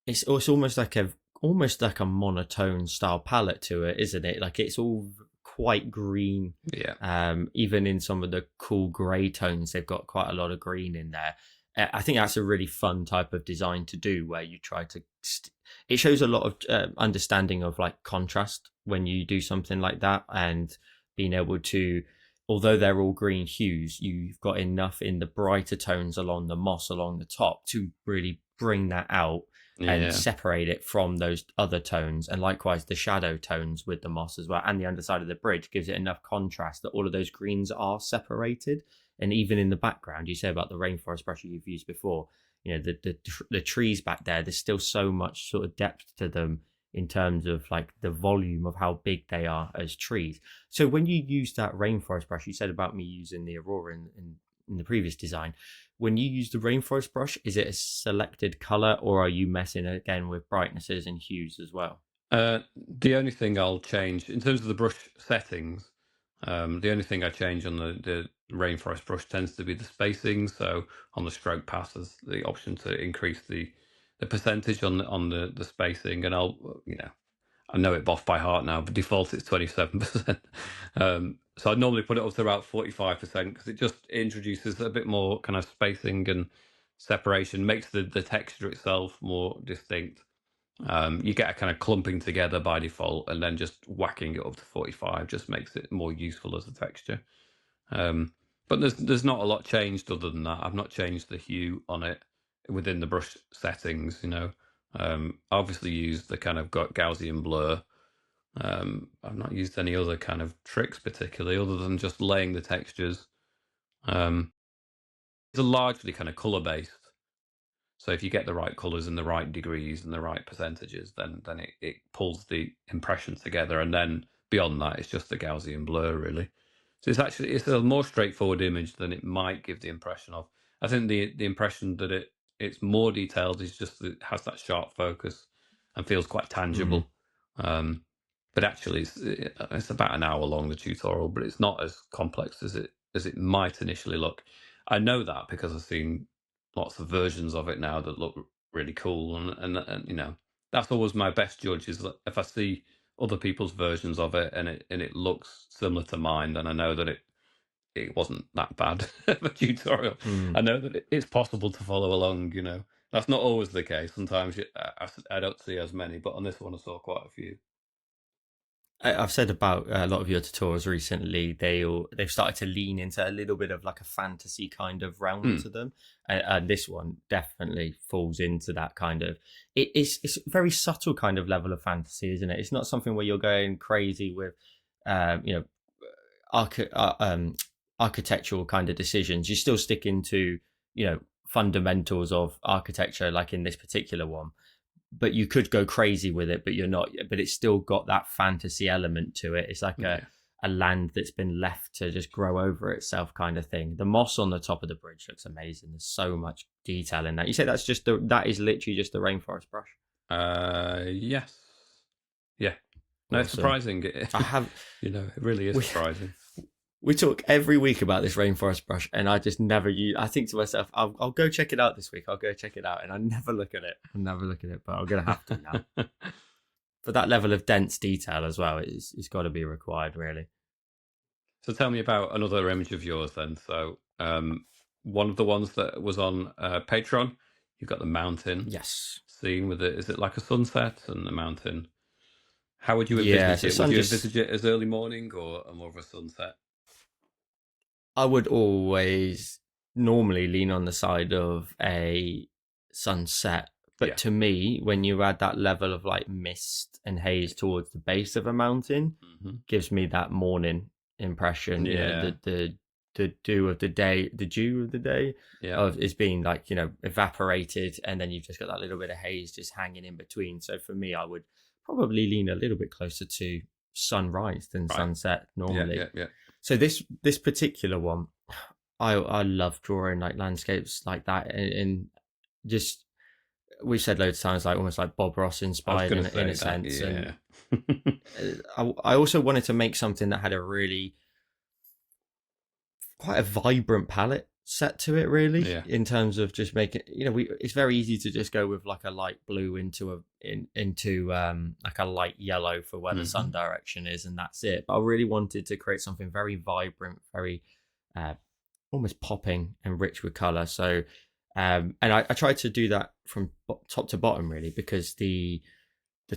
it's almost like a monotone style palette to it, isn't it? Like it's all quite green. Yeah. Even in some of the cool grey tones, they've got quite a lot of green in there. I think that's a really fun type of design to do, where you try to. It shows a lot of understanding of like contrast when you do something like that, and being able to, although they're all green hues, you've got enough in the brighter tones along the moss along the top to really bring that out and Yeah. separate it from those other tones. And likewise, the shadow tones with the moss as well, and the underside of the bridge gives it enough contrast that all of those greens are separated. And even in the background, you say about the rainforest brush you've used before, the trees back there, there's still so much sort of depth to them in terms of like the volume of how big they are as trees. So when you use that rainforest brush, you said about me using the Aurora in the previous design. When you use the rainforest brush, is it a selected color, or are you messing again with brightnesses and hues as well? The only thing I'll change in terms of the brush settings, the only thing I change on the rainforest brush tends to be the spacing. So on the stroke path, there's the option to increase the percentage on the spacing, and I know it off by heart now, but default it's 27%. So I'd normally put it up to about 45%, because it just introduces a bit more kind of spacing and separation, makes the texture itself more distinct. You get a kind of clumping together by default, and then just whacking it up to 45 just makes it more useful as a texture. But there's not a lot changed other than that. I've not changed the hue on it within the brush settings. Obviously used the kind of Gaussian blur. I've not used any other kind of tricks particularly, other than just laying the textures. It's largely kind of color based. So if you get the right colors and the right degrees and the right percentages, then it pulls the impression together, and then beyond that, it's just a Gaussian blur, really. So it's a more straightforward image than it might give the impression of. I think the impression that it's more detailed is just that it has that sharp focus and feels quite Mm. tangible. But actually, it's about an hour long, the tutorial, but it's not as complex as it might initially look. I know that because I've seen lots of versions of it now that look really cool, and that's always my best judge is that if I see other people's versions of it and it looks similar to mine, then I know that it wasn't that bad of a tutorial. Mm. I know that it's possible to follow along. That's not always the case. Sometimes I don't see as many, but on this one I saw quite a few. I've said about a lot of your tutorials recently. They've started to lean into a little bit of like a fantasy kind of realm Hmm. to them, and this one definitely falls into that kind of. It's a very subtle kind of level of fantasy, isn't it? It's not something where you're going crazy with, you know, archi- uh, um, architectural kind of decisions. You're still sticking to fundamentals of architecture, like in this particular one, but you could go crazy with it, but you're not. But it's still got that fantasy element to it. It's like Yeah. a land that's been left to just grow over itself, kind of thing. The moss on the top of the bridge looks amazing. There's so much detail in that. You say that is literally just the rainforest brush. Yes. Yeah. No, it's Awesome. surprising. I have It really is we surprising. we talk every week about this rainforest brush, and I just never use. I think to myself, I'll go check it out this week. I'll go check it out, and I never look at it. I never look at it, but I'm gonna have to now. For that level of dense detail as well, it's got to be required, really. So tell me about another image of yours then. So one of the ones that was on Patreon, you've got the mountain Yes. scene with it. Is it like a sunset and the mountain? How would you Yeah, envisage so it? Would sun you just envisage it as early morning or more of a sunset? I would always normally lean on the side of a sunset. But Yeah. to me, when you add that level of like mist and haze towards the base of a mountain, Hmm. gives me that morning impression. Yeah. The dew of the day, the dew of the day Yeah. of is being like evaporated, and then you've just got that little bit of haze just hanging in between. So for me, I would probably lean a little bit closer to sunrise than Right. sunset Yeah. normally. Yeah. Yeah. So this particular one, I love drawing like landscapes like that, and just we've said loads of times like almost like Bob Ross I was inspired going in to in say a that. sense, and Yeah. I also wanted to make something that had a really quite a vibrant palette set to it, really, Yeah. in terms of just making it's very easy to just go with like a light blue into like a light yellow for where the sun Hmm. direction is, and that's it. But I really wanted to create something very vibrant, very uh, almost popping and rich with color. So and I tried to do that from top to bottom, really, because the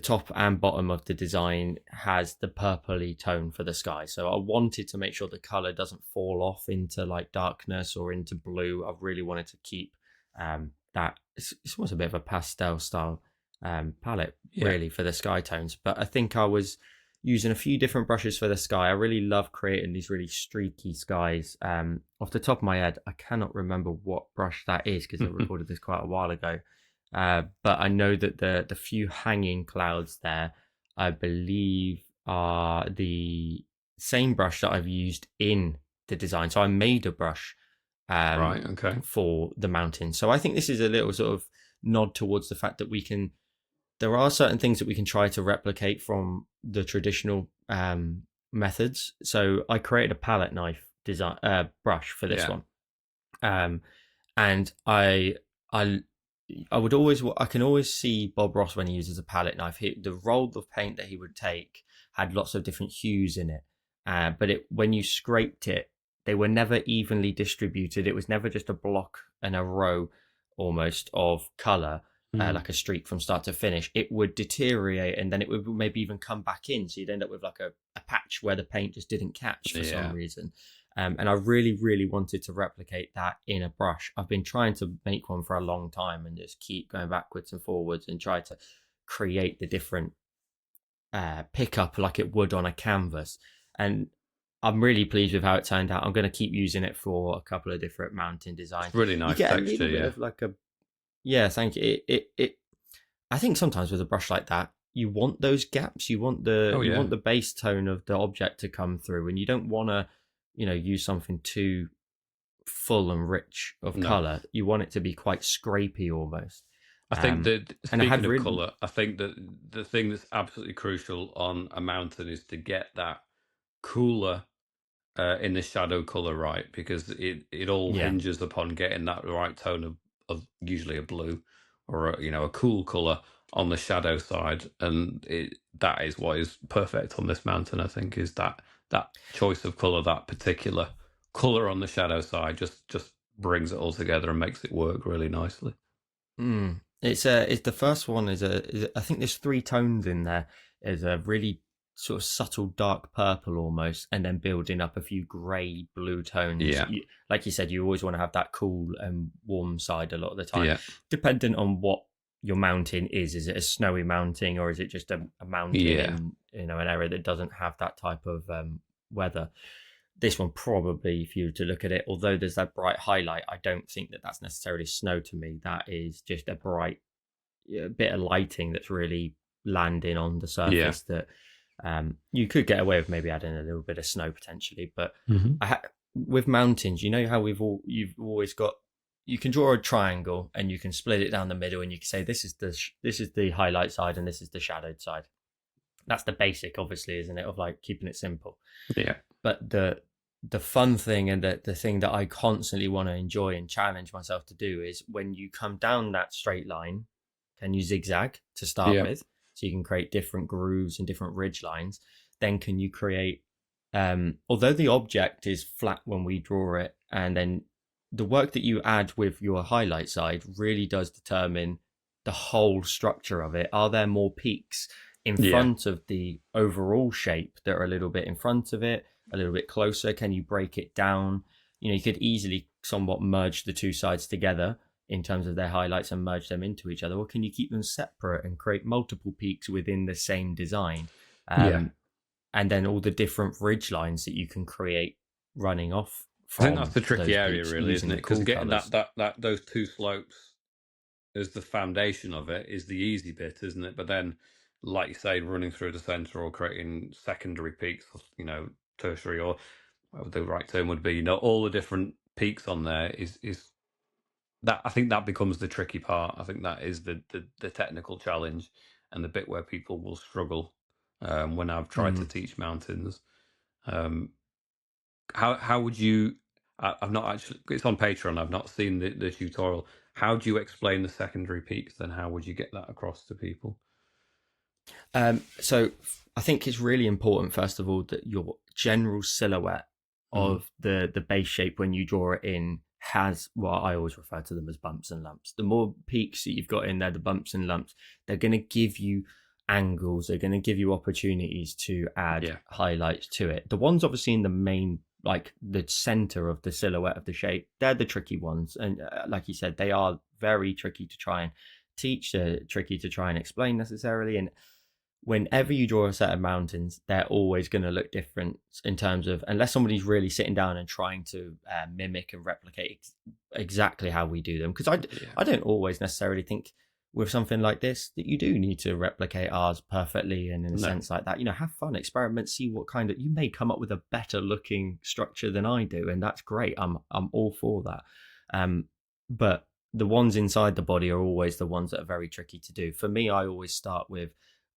top and bottom of the design has the purpley tone for the sky. So I wanted to make sure the color doesn't fall off into like darkness or into blue. I really wanted to keep that. It's almost a bit of a pastel style palette, Yeah. really, for the sky tones. But I think I was using a few different brushes for the sky. I really love creating these really streaky skies. Off the top of my head, I cannot remember what brush that is because I recorded this quite a while ago. But I know that the few hanging clouds there, I believe, are the same brush that I've used in the design. So I made a brush Right. Okay. for the mountain. So I think this is a little sort of nod towards the fact that there are certain things that we can try to replicate from the traditional methods. So I created a palette knife design brush for this Yeah. one, um, and I I can always see Bob Ross when he uses a palette knife. The roll of paint that he would take had lots of different hues in it, but when you scraped it, they were never evenly distributed. It was never just a block and a row almost of color, Mm. like a streak from start to finish. It would deteriorate, and then it would maybe even come back in. So you'd end up with like a patch where the paint just didn't catch for some Yeah. reason. And I really, really wanted to replicate that in a brush. I've been trying to make one for a long time and just keep going backwards and forwards and try to create the different pickup like it would on a canvas. And I'm really pleased with how it turned out. I'm going to keep using it for a couple of different mountain It's designs. really You nice get a texture. little bit Yeah. of like a, yeah, thank you. I think sometimes with a brush like that, you want those gaps. You want Oh yeah. the base tone of the object to come through, and you don't want to, use something too full and rich of No. color. You want it to be quite scrapey almost. I think that, And I speaking had of really, color, I think that the thing that's absolutely crucial on a mountain is to get that cooler in the shadow color right, because it all yeah. hinges upon getting that right tone of usually a blue or a cool color on the shadow side, and that is what is perfect on this mountain. I think is that choice of color, that particular color on the shadow side, just brings it all together and makes it work really nicely. It's the first one I think there's three tones in there. There's a really sort of subtle dark purple almost, and then building up a few grey blue tones. Yeah, Like you said, you always want to have that cool and warm side a lot of the time, yeah, dependent on what your mountain is. Is it a snowy mountain, or is it just a mountain yeah, in an area that doesn't have that type of weather? This one probably, if you were to look at it, although there's that bright highlight, I don't think that that's necessarily snow to me. That is just a bright bit of lighting that's really landing on the yeah. surface that you could get away with maybe adding a little bit of snow potentially. But Hmm. with mountains, you know how you've always got, you can draw a triangle and you can split it down the middle and you can say this is the highlight side and this is the shadowed side. That's the basic, obviously, isn't it, of like keeping it simple. Yeah, But the fun thing and the thing that I constantly want to enjoy and challenge myself to do is when you come down that straight line, can you zigzag to start yeah, with? So you can create different grooves and different ridge lines. Then can you create, although the object is flat when we draw it, and then the work that you add with your highlight side really does determine the whole structure of it. Are there more peaks in yeah, front of the overall shape that are a little bit in front of it, a little bit closer? Can you break it down? You could easily somewhat merge the two sides together in terms of their highlights and merge them into each other, or can you keep them separate and create multiple peaks within the same design? yeah. And then all the different ridge lines that you can create running off I think that's from the tricky those area, peaks really, using isn't it? the Because cool getting colors. that those two slopes as the foundation of it is the easy bit, isn't it? But then, like you say, running through the center or creating secondary peaks, tertiary, or whatever the right term would be, all the different peaks on there is that, I think that becomes the tricky part. I think that is the technical challenge and the bit where people will struggle when I've tried to Mm. teach mountains. Um, how would you? I've not actually. It's on Patreon. I've not seen the tutorial. How do you explain the secondary peaks? Then how would you get that across to people? So I think it's really important, first of all, that your general silhouette Hmm. of the base shape when you draw it in has what I always refer to them as bumps and lumps. The more peaks that you've got in there, the bumps and lumps, they're going to give you angles, they're going to give you opportunities to add Yeah, highlights to it. The ones obviously in the main, like the center of the silhouette of the shape, they're the tricky ones. And like you said, they are very tricky to try and teach, tricky to try and explain necessarily. And whenever you draw a set of mountains, they're always going to look different in terms of, unless somebody's really sitting down and trying to mimic and replicate exactly how we do them. Because yeah. I don't always necessarily think with something like this that you do need to replicate ours perfectly. And in a No. sense like that, have fun, experiment, see what kind of, you may come up with a better looking structure than I do. And that's great. I'm all for that. But the ones inside the body are always the ones that are very tricky to do. For me, I always start with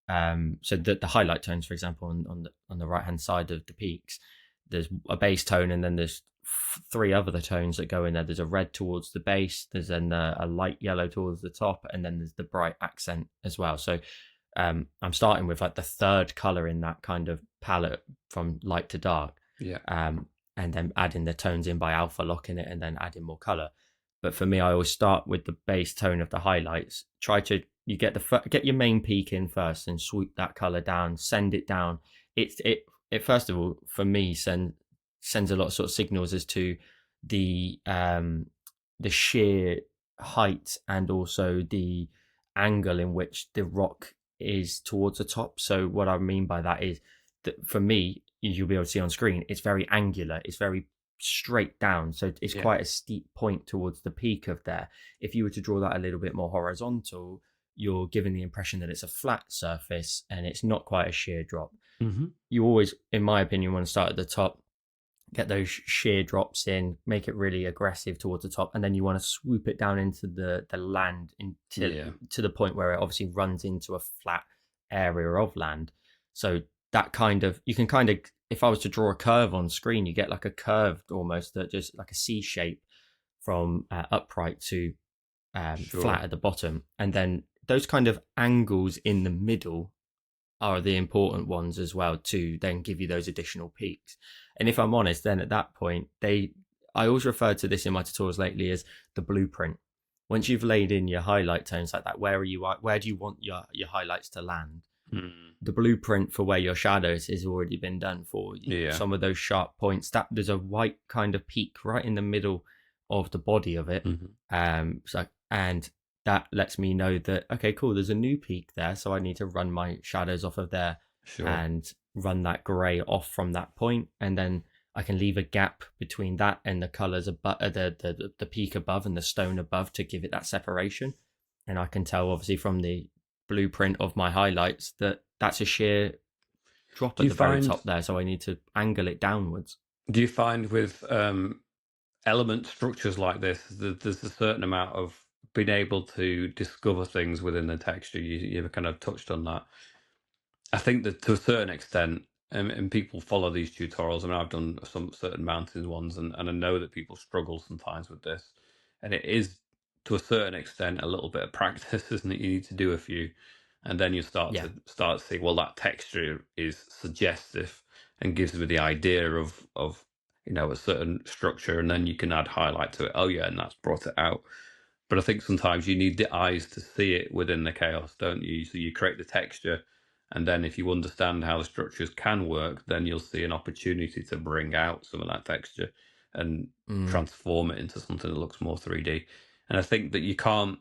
so the highlight tones, for example, on the right hand side of the peaks, there's a base tone, and then there's three other tones that go in there. There's a red towards the base, there's then a light yellow towards the top, and then there's the bright accent as well. So I'm starting with like the third color in that kind of palette from light to dark, Yeah, and then adding the tones in by alpha locking it, and then adding more color. But for me, I always start with the base tone of the highlights. Try to you get your main peak in first, and swoop that color down, send it down. It first of all for me sends a lot of sort of signals as to the sheer height and also the angle in which the rock is towards the top. So what I mean by that is that for me, you'll be able to see on screen, it's very angular, it's very straight down, so it's yeah, quite a steep point towards the peak of there. If you were to draw that a little bit more horizontal, you're given the impression that it's a flat surface and it's not quite a sheer drop. Mm-hmm. You always, in my opinion, want to start at the top, get those sheer drops in, make it really aggressive towards the top, and then you want to swoop it down into the land to the point where it obviously runs into a flat area of land. So that you can kind of, if I was to draw a curve on screen, you get like a curved almost, that just like a C shape from upright to flat at the bottom, and then those kind of angles in the middle are the important ones as well, to then give you those additional peaks. And if I'm honest, then at that point, I always refer to this in my tutorials lately as the blueprint. Once you've laid in your highlight tones like that, where do you want your highlights to land? The blueprint for where your shadows has already been done for you. Yeah. Some of those sharp points, that there's a white kind of peak right in the middle of the body of it. And that lets me know that, okay, cool, there's a new peak there, so I need to run my shadows off of there and run that grey off from that point, and then I can leave a gap between that and the colours above, the peak above and the stone above, to give it that separation. And I can tell, obviously, from the blueprint of my highlights that that's a sheer drop at the very top there, so I need to angle it downwards. Do you find with element structures like this, there's a certain amount of being able to discover things within the texture? You've kind of touched on that. I think that to a certain extent, and people follow these tutorials. I mean, I've done some certain mountains ones, and I know that people struggle sometimes with this. And it is, to a certain extent, a little bit of practice, isn't it? You need to do a few, and then you start to see, well, that texture is suggestive and gives me the idea of a certain structure, and then you can add highlight to it. Oh yeah, and that's brought it out. But I think sometimes you need the eyes to see it within the chaos, don't you? So you create the texture, and then if you understand how the structures can work, then you'll see an opportunity to bring out some of that texture and transform it into something that looks more 3D. And I think that you can't,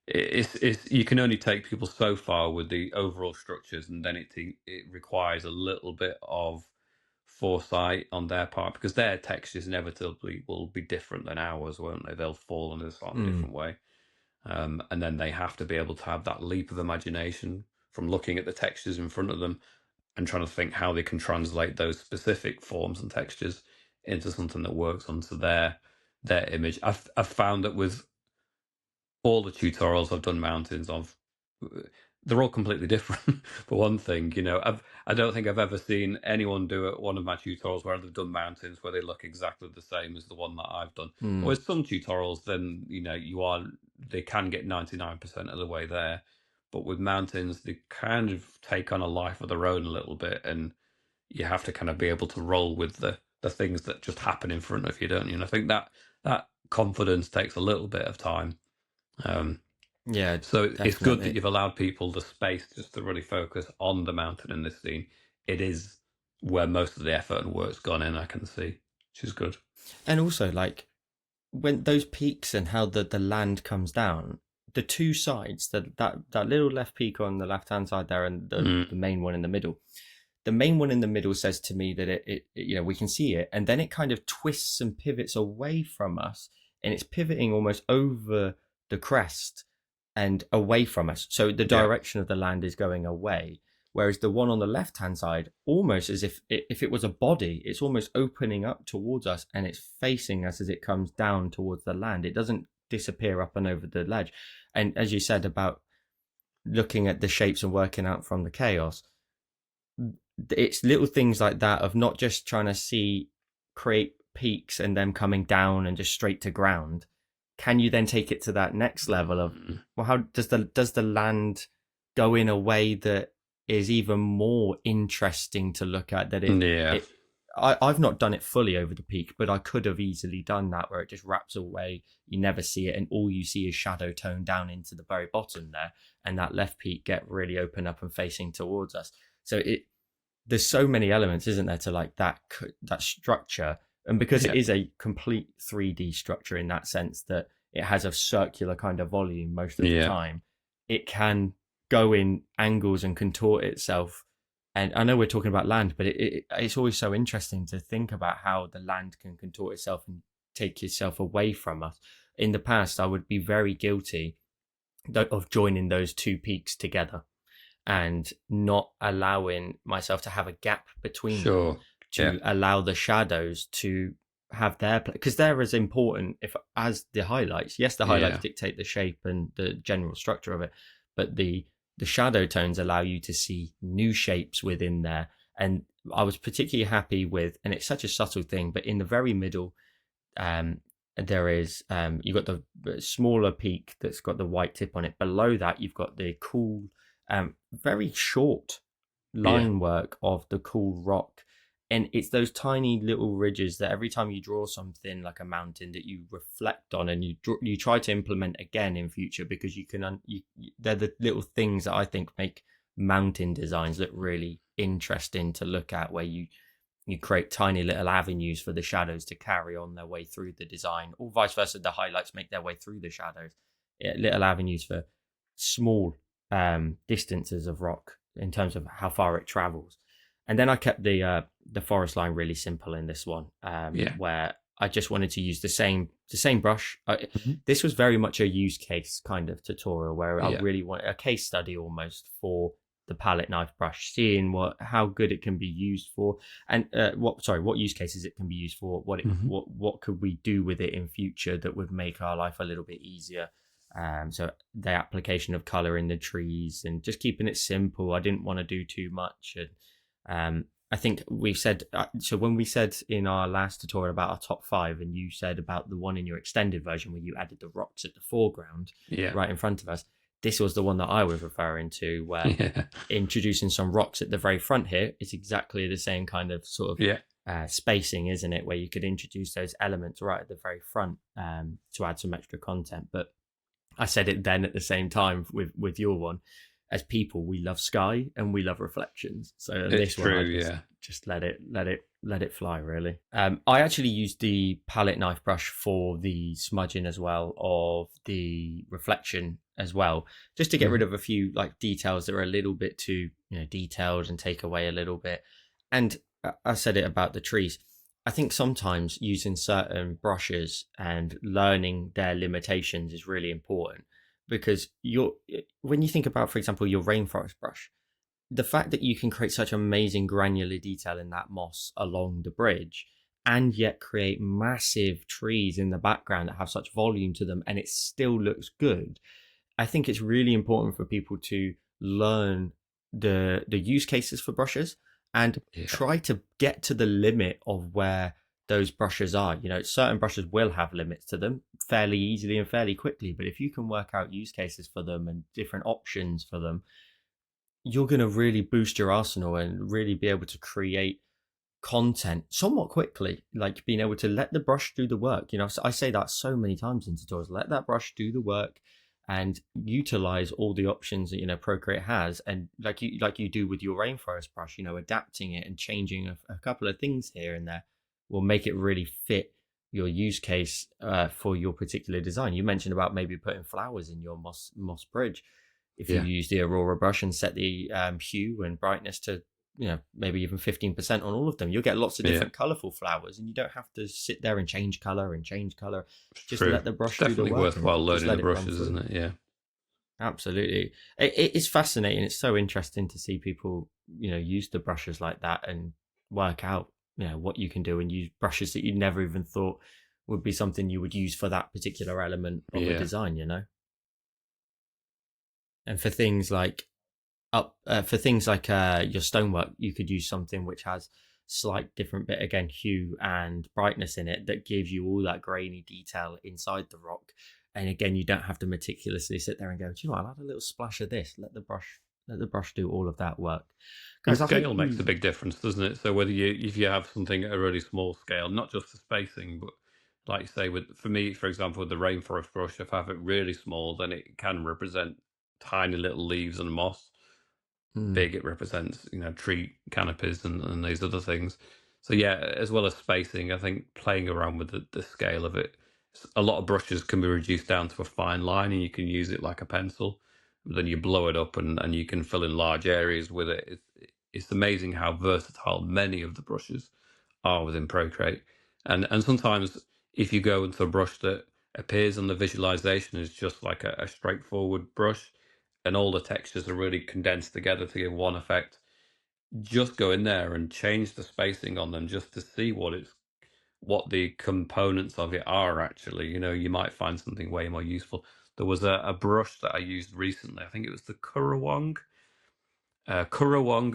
you can only take people so far with the overall structures, and then it requires a little bit of foresight on their part, because their textures inevitably will be different than ours, won't they? They'll fall in a slightly different way. And then they have to be able to have that leap of imagination from looking at the textures in front of them and trying to think how they can translate those specific forms and textures into something that works onto their image. I've found that with all the tutorials I've done mountains of, they're all completely different. For one thing, I don't think I've ever seen anyone do it, one of my tutorials where they've done mountains where they look exactly the same as the one that I've done. Whereas some tutorials, then they can get 99% of the way there, but with mountains, they kind of take on a life of their own a little bit, and you have to kind of be able to roll with the things that just happen in front of you, don't you? And I think that confidence takes a little bit of time. Yeah, so definitely. It's good that you've allowed people the space just to really focus on the mountain in this scene. It is where most of the effort and work's gone in, I can see, which is good. And also, like, when those peaks and how the land comes down, the two sides, that little left peak on the left hand side there, and the main one in the middle. The main one in the middle says to me that it we can see it, and then it kind of twists and pivots away from us, and it's pivoting almost over the crest and away from us. So the direction of the land is going away. Whereas the one on the left-hand side, almost as if it was a body, it's almost opening up towards us, and it's facing us as it comes down towards the land. It doesn't disappear up and over the ledge. And as you said about looking at the shapes and working out from the chaos, it's little things like that of not just trying to create peaks and them coming down and just straight to ground. Can you then take it to that next level of, well, how does the land go in a way that is even more interesting to look at? I've not done it fully over the peak, but I could have easily done that, where it just wraps away, you never see it, and all you see is shadow tone down into the very bottom there, and that left peak get really open up and facing towards us. So there's so many elements, isn't there, to like that structure. And because it is a complete 3D structure in that sense, that it has a circular kind of volume most of the time, it can go in angles and contort itself. And I know we're talking about land, but it's always so interesting to think about how the land can contort itself and take itself away from us. In the past, I would be very guilty of joining those two peaks together and not allowing myself to have a gap between them Sure. Yeah. to allow the shadows to have their place, because they're as important if as the highlights. Yes, the highlights Yeah. dictate the shape and the general structure of it, but the shadow tones allow you to see new shapes within there. And I was particularly happy with, and it's such a subtle thing, but in the very middle, um, there is you've got the smaller peak that's got the white tip on it. Below that, you've got the cool, very short Yeah. line work of the cool rock. And it's those tiny little ridges that every time you draw something like a mountain that you reflect on and you try to implement again in future, because you can they're the little things that I think make mountain designs look really interesting to look at, where you create tiny little avenues for the shadows to carry on their way through the design, or vice versa, the highlights make their way through the shadows. Yeah, little avenues for small distances of rock in terms of how far it travels. And then I kept the forest line really simple in this one, Yeah. where I just wanted to use the same brush. Mhm. This was very much a use case kind of tutorial, where I Yeah. really want a case study almost for the palette knife brush, seeing how good it can be used for, and what use cases it can be used for, Mhm. what could we do with it in future that would make our life a little bit easier. So the application of color in the trees and just keeping it simple. I didn't want to do too much. And I think we've said, so when we said in our last tutorial about our top 5, and you said about the one in your extended version where you added the rocks at the foreground Yeah. right in front of us, this was the one that I was referring to, where Yeah. introducing some rocks at the very front here is exactly the same kind of sort of Yeah. spacing, isn't it? Where you could introduce those elements right at the very front to add some extra content. But I said it then at the same time with your one. As people, we love sky and we love reflections. So It's this one, I true. Yeah. just let it fly. Really, I actually used the palette knife brush for the smudging as well of the reflection as well, just to get rid Mhm. of a few like details that are a little bit too detailed and take away a little bit. And I said it about the trees. I think sometimes using certain brushes and learning their limitations is really important, because when you think about, for example, your rainforest brush, the fact that you can create such amazing granular detail in that moss along the bridge and yet create massive trees in the background that have such volume to them and it still looks good. I think it's really important for people to learn the use cases for brushes and Yeah. try to get to the limit of where those brushes are. Certain brushes will have limits to them fairly easily and fairly quickly, but if you can work out use cases for them and different options for them, you're going to really boost your arsenal and really be able to create content somewhat quickly, like being able to let the brush do the work. I say that so many times in tutorials: let that brush do the work and utilize all the options that Procreate has. And like you do with your rainforest brush, adapting it and changing a couple of things here and there will make it really fit your use case for your particular design. You mentioned about maybe putting flowers in your moss bridge. If you Yeah. use the Aurora brush and set the hue and brightness to maybe even 15% on all of them, you'll get lots of Yeah. different colorful flowers, and you don't have to sit there and change color and change color. It's Just true. let the It's brush do the definitely work and worthwhile just learning the let it run brushes, isn't through. it? Yeah. Absolutely. It's fascinating. It's so interesting to see people use the brushes like that and work out what you can do, and use brushes that you never even thought would be something you would use for that particular element of a Yeah. design. And for things like your stonework, you could use something which has slight different bit, again, hue and brightness in it, that gives you all that grainy detail inside the rock. And again, you don't have to meticulously sit there and go, do you know what, I'll add a little splash of this. Let the brush do all of that work. And Guys, I hope scale makes a you big difference, doesn't it? So whether if you have something at a really small scale, not just the spacing, but like you say, for me, for example, with the rainforest brush, if I have it really small, then it can represent tiny little leaves and moss. mm, Big, it represents tree canopies and these other things. So yeah, as well as spacing, I think playing around with the scale of it. A lot of brushes can be reduced down to a fine line, and you can use it like a pencil. Then you blow it up, and you can fill in large areas with it. It's amazing how versatile many of the brushes are within Procreate. And sometimes if you go into a brush that appears on the visualization as just like a straightforward brush, and all the textures are really condensed together to give one effect. Just go in there and change the spacing on them just to see what the components of it are actually. You might find something way more useful. There was a brush that I used recently. I think it was the Currawong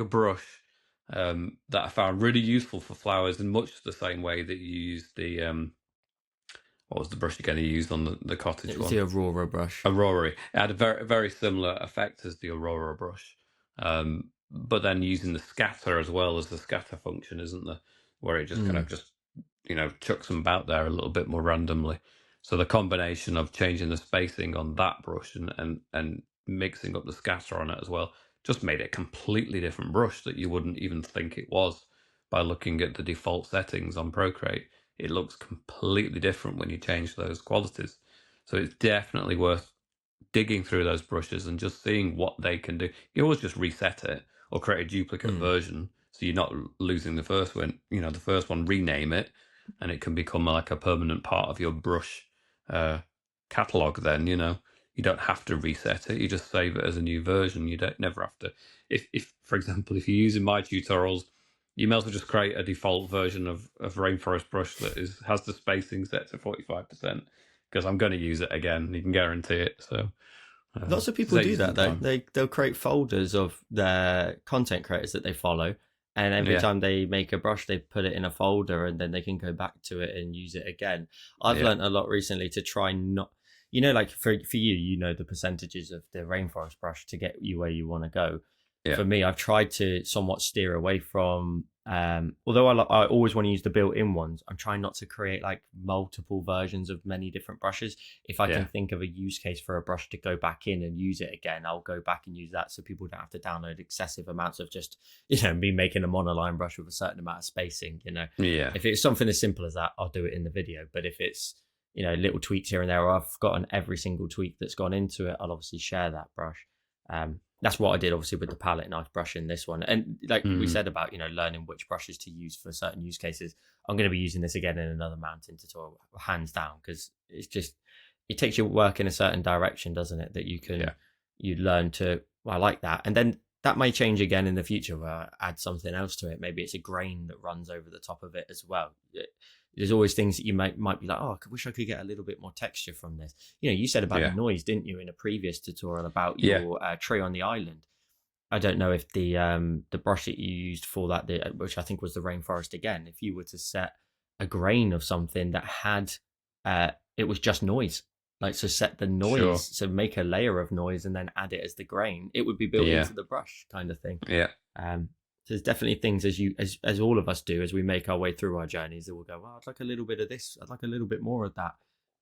brush, that I found really useful for flowers in much the same way that you used the what was the brush again you used on the cottage It was one? the Aurora brush. Aurora. It had a very very similar effect as the Aurora brush, but then using the scatter as well as the scatter function, isn't there? Where it just kind of Mm. just chucks them about there a little bit more randomly. So the combination of changing the spacing on that brush and mixing up the scatter on it as well just made it a completely different brush that you wouldn't even think it was by looking at the default settings on Procreate. It looks completely different when you change those qualities. So it's definitely worth digging through those brushes and just seeing what they can do. You always just reset it or create a duplicate Mm. version, so you're not losing the first one. The first one, rename it, and it can become like a permanent part of your brush catalog. Then you don't have to reset it. You just save it as a new version. You don't never have to. If for example, if you're using my tutorials, you may as well just create a default version of rainforest brush that has the spacing set to 45%, because I'm going to use it again. You can guarantee it. So Lots of people save you do some that though. time. They'll create folders of their content creators that they follow, and every Yeah, time they make a brush, they put it in a folder, and then they can go back to it and use it again. I've yeah, learned a lot recently to try not, like for you, the percentages of the rainforest brush to get you where you want to go. yeah, For me, I've tried to somewhat steer away from. Although I always want to use the built-in ones, I'm trying not to create like multiple versions of many different brushes. If I can yeah, think of a use case for a brush to go back in and use it again, I'll go back and use that, so people don't have to download excessive amounts of just me making a monoline brush with a certain amount of spacing. yeah, If it's something as simple as that, I'll do it in the video. But if it's little tweaks here and there, or I've forgotten every single tweak that's gone into it, I'll obviously share that brush. That's what I did obviously with the palette knife brush in this one. And like we mm, said about, learning which brushes to use for certain use cases, I'm going to be using this again in another mountain tutorial, hands down, because it takes your work in a certain direction, doesn't it? That yeah, you learn to, well, I like that. And then that may change again in the future where I add something else to it. Maybe it's a grain that runs over the top of it as well. There's always things that you might be like, oh, I wish I could get a little bit more texture from this. You said about the yeah, noise, didn't you, in a previous tutorial about yeah, your tree on the island? I don't know if the brush that you used for that, which I think was the rainforest again, if you were to set a grain of something that had, it was just noise, like, so set the sure, noise, so make a layer of noise and then add it as the grain, it would be built yeah, into the brush kind of thing. yeah, So there's definitely things as all of us do as we make our way through our journeys that we'll go, well, I'd like a little bit of this, I'd like a little bit more of that,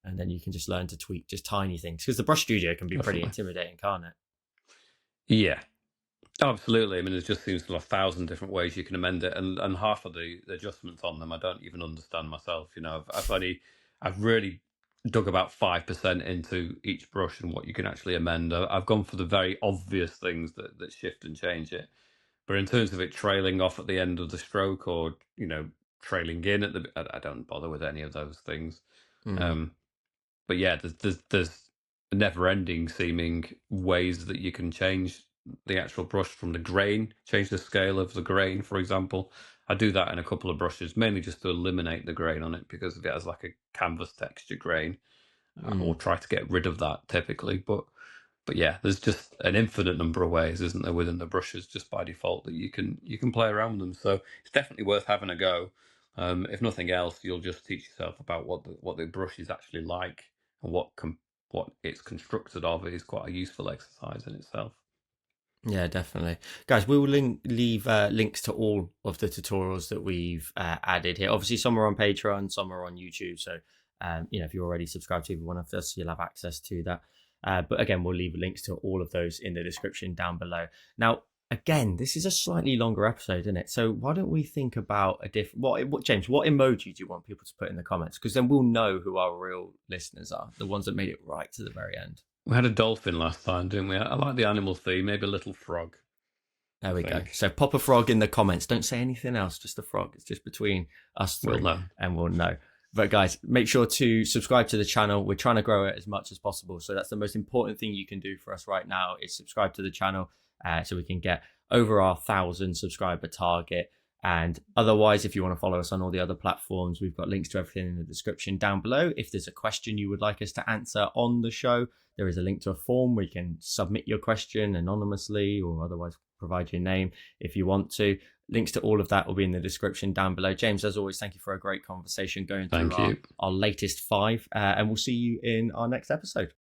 and then you can just learn to tweak just tiny things, because the brush studio can be pretty definitely, intimidating, can't it? yeah. Absolutely. I mean, there just seems to be 1,000 different ways you can amend it, and half of the adjustments on them I don't even understand myself. I've really dug about 5% into each brush and what you can actually amend. I've gone for the very obvious things that shift and change it. But in terms of it trailing off at the end of the stroke, or trailing in at I don't bother with any of those things. Mm. Um, but yeah, there's never-ending seeming ways that you can change the actual brush from the grain, change the scale of the grain, for example. I do that in a couple of brushes, mainly just to eliminate the grain on it, because if it has like a canvas texture grain, I will Mm. try to get rid of that typically. But yeah, there's just an infinite number of ways, isn't there, within the brushes just by default that you can play around with them. So it's definitely worth having a go. If nothing else, you'll just teach yourself about what the brush is actually like, and what it's constructed of. Is quite a useful exercise in itself. Yeah, definitely. Guys, we will leave links to all of the tutorials that we've added here. Obviously, some are on Patreon, some are on YouTube. So, if you're already subscribed to either one of us, you'll have access to that. But again, we'll leave links to all of those in the description down below. Now, again, this is a slightly longer episode, isn't it? So why don't we think about a different, James, what emoji do you want people to put in the comments? Because then we'll know who our real listeners are, the ones that made it right to the very end. We had a dolphin last time, didn't we? I like the animal theme. Maybe a little frog, There I we go. think. So pop a frog in the comments. Don't say anything else, just a frog. It's just between us We'll three, know. and we'll know. But guys, make sure to subscribe to the channel. We're trying to grow it as much as possible. So that's the most important thing you can do for us right now is subscribe to the channel so we can get over our 1,000 subscriber target. And otherwise, if you want to follow us on all the other platforms, we've got links to everything in the description down below. If there's a question you would like us to answer on the show, there is a link to a form where you can submit your question anonymously or otherwise provide your name if you want to. Links to all of that will be in the description down below. James, as always, thank you for a great conversation going through our latest 5, and we'll see you in our next episode.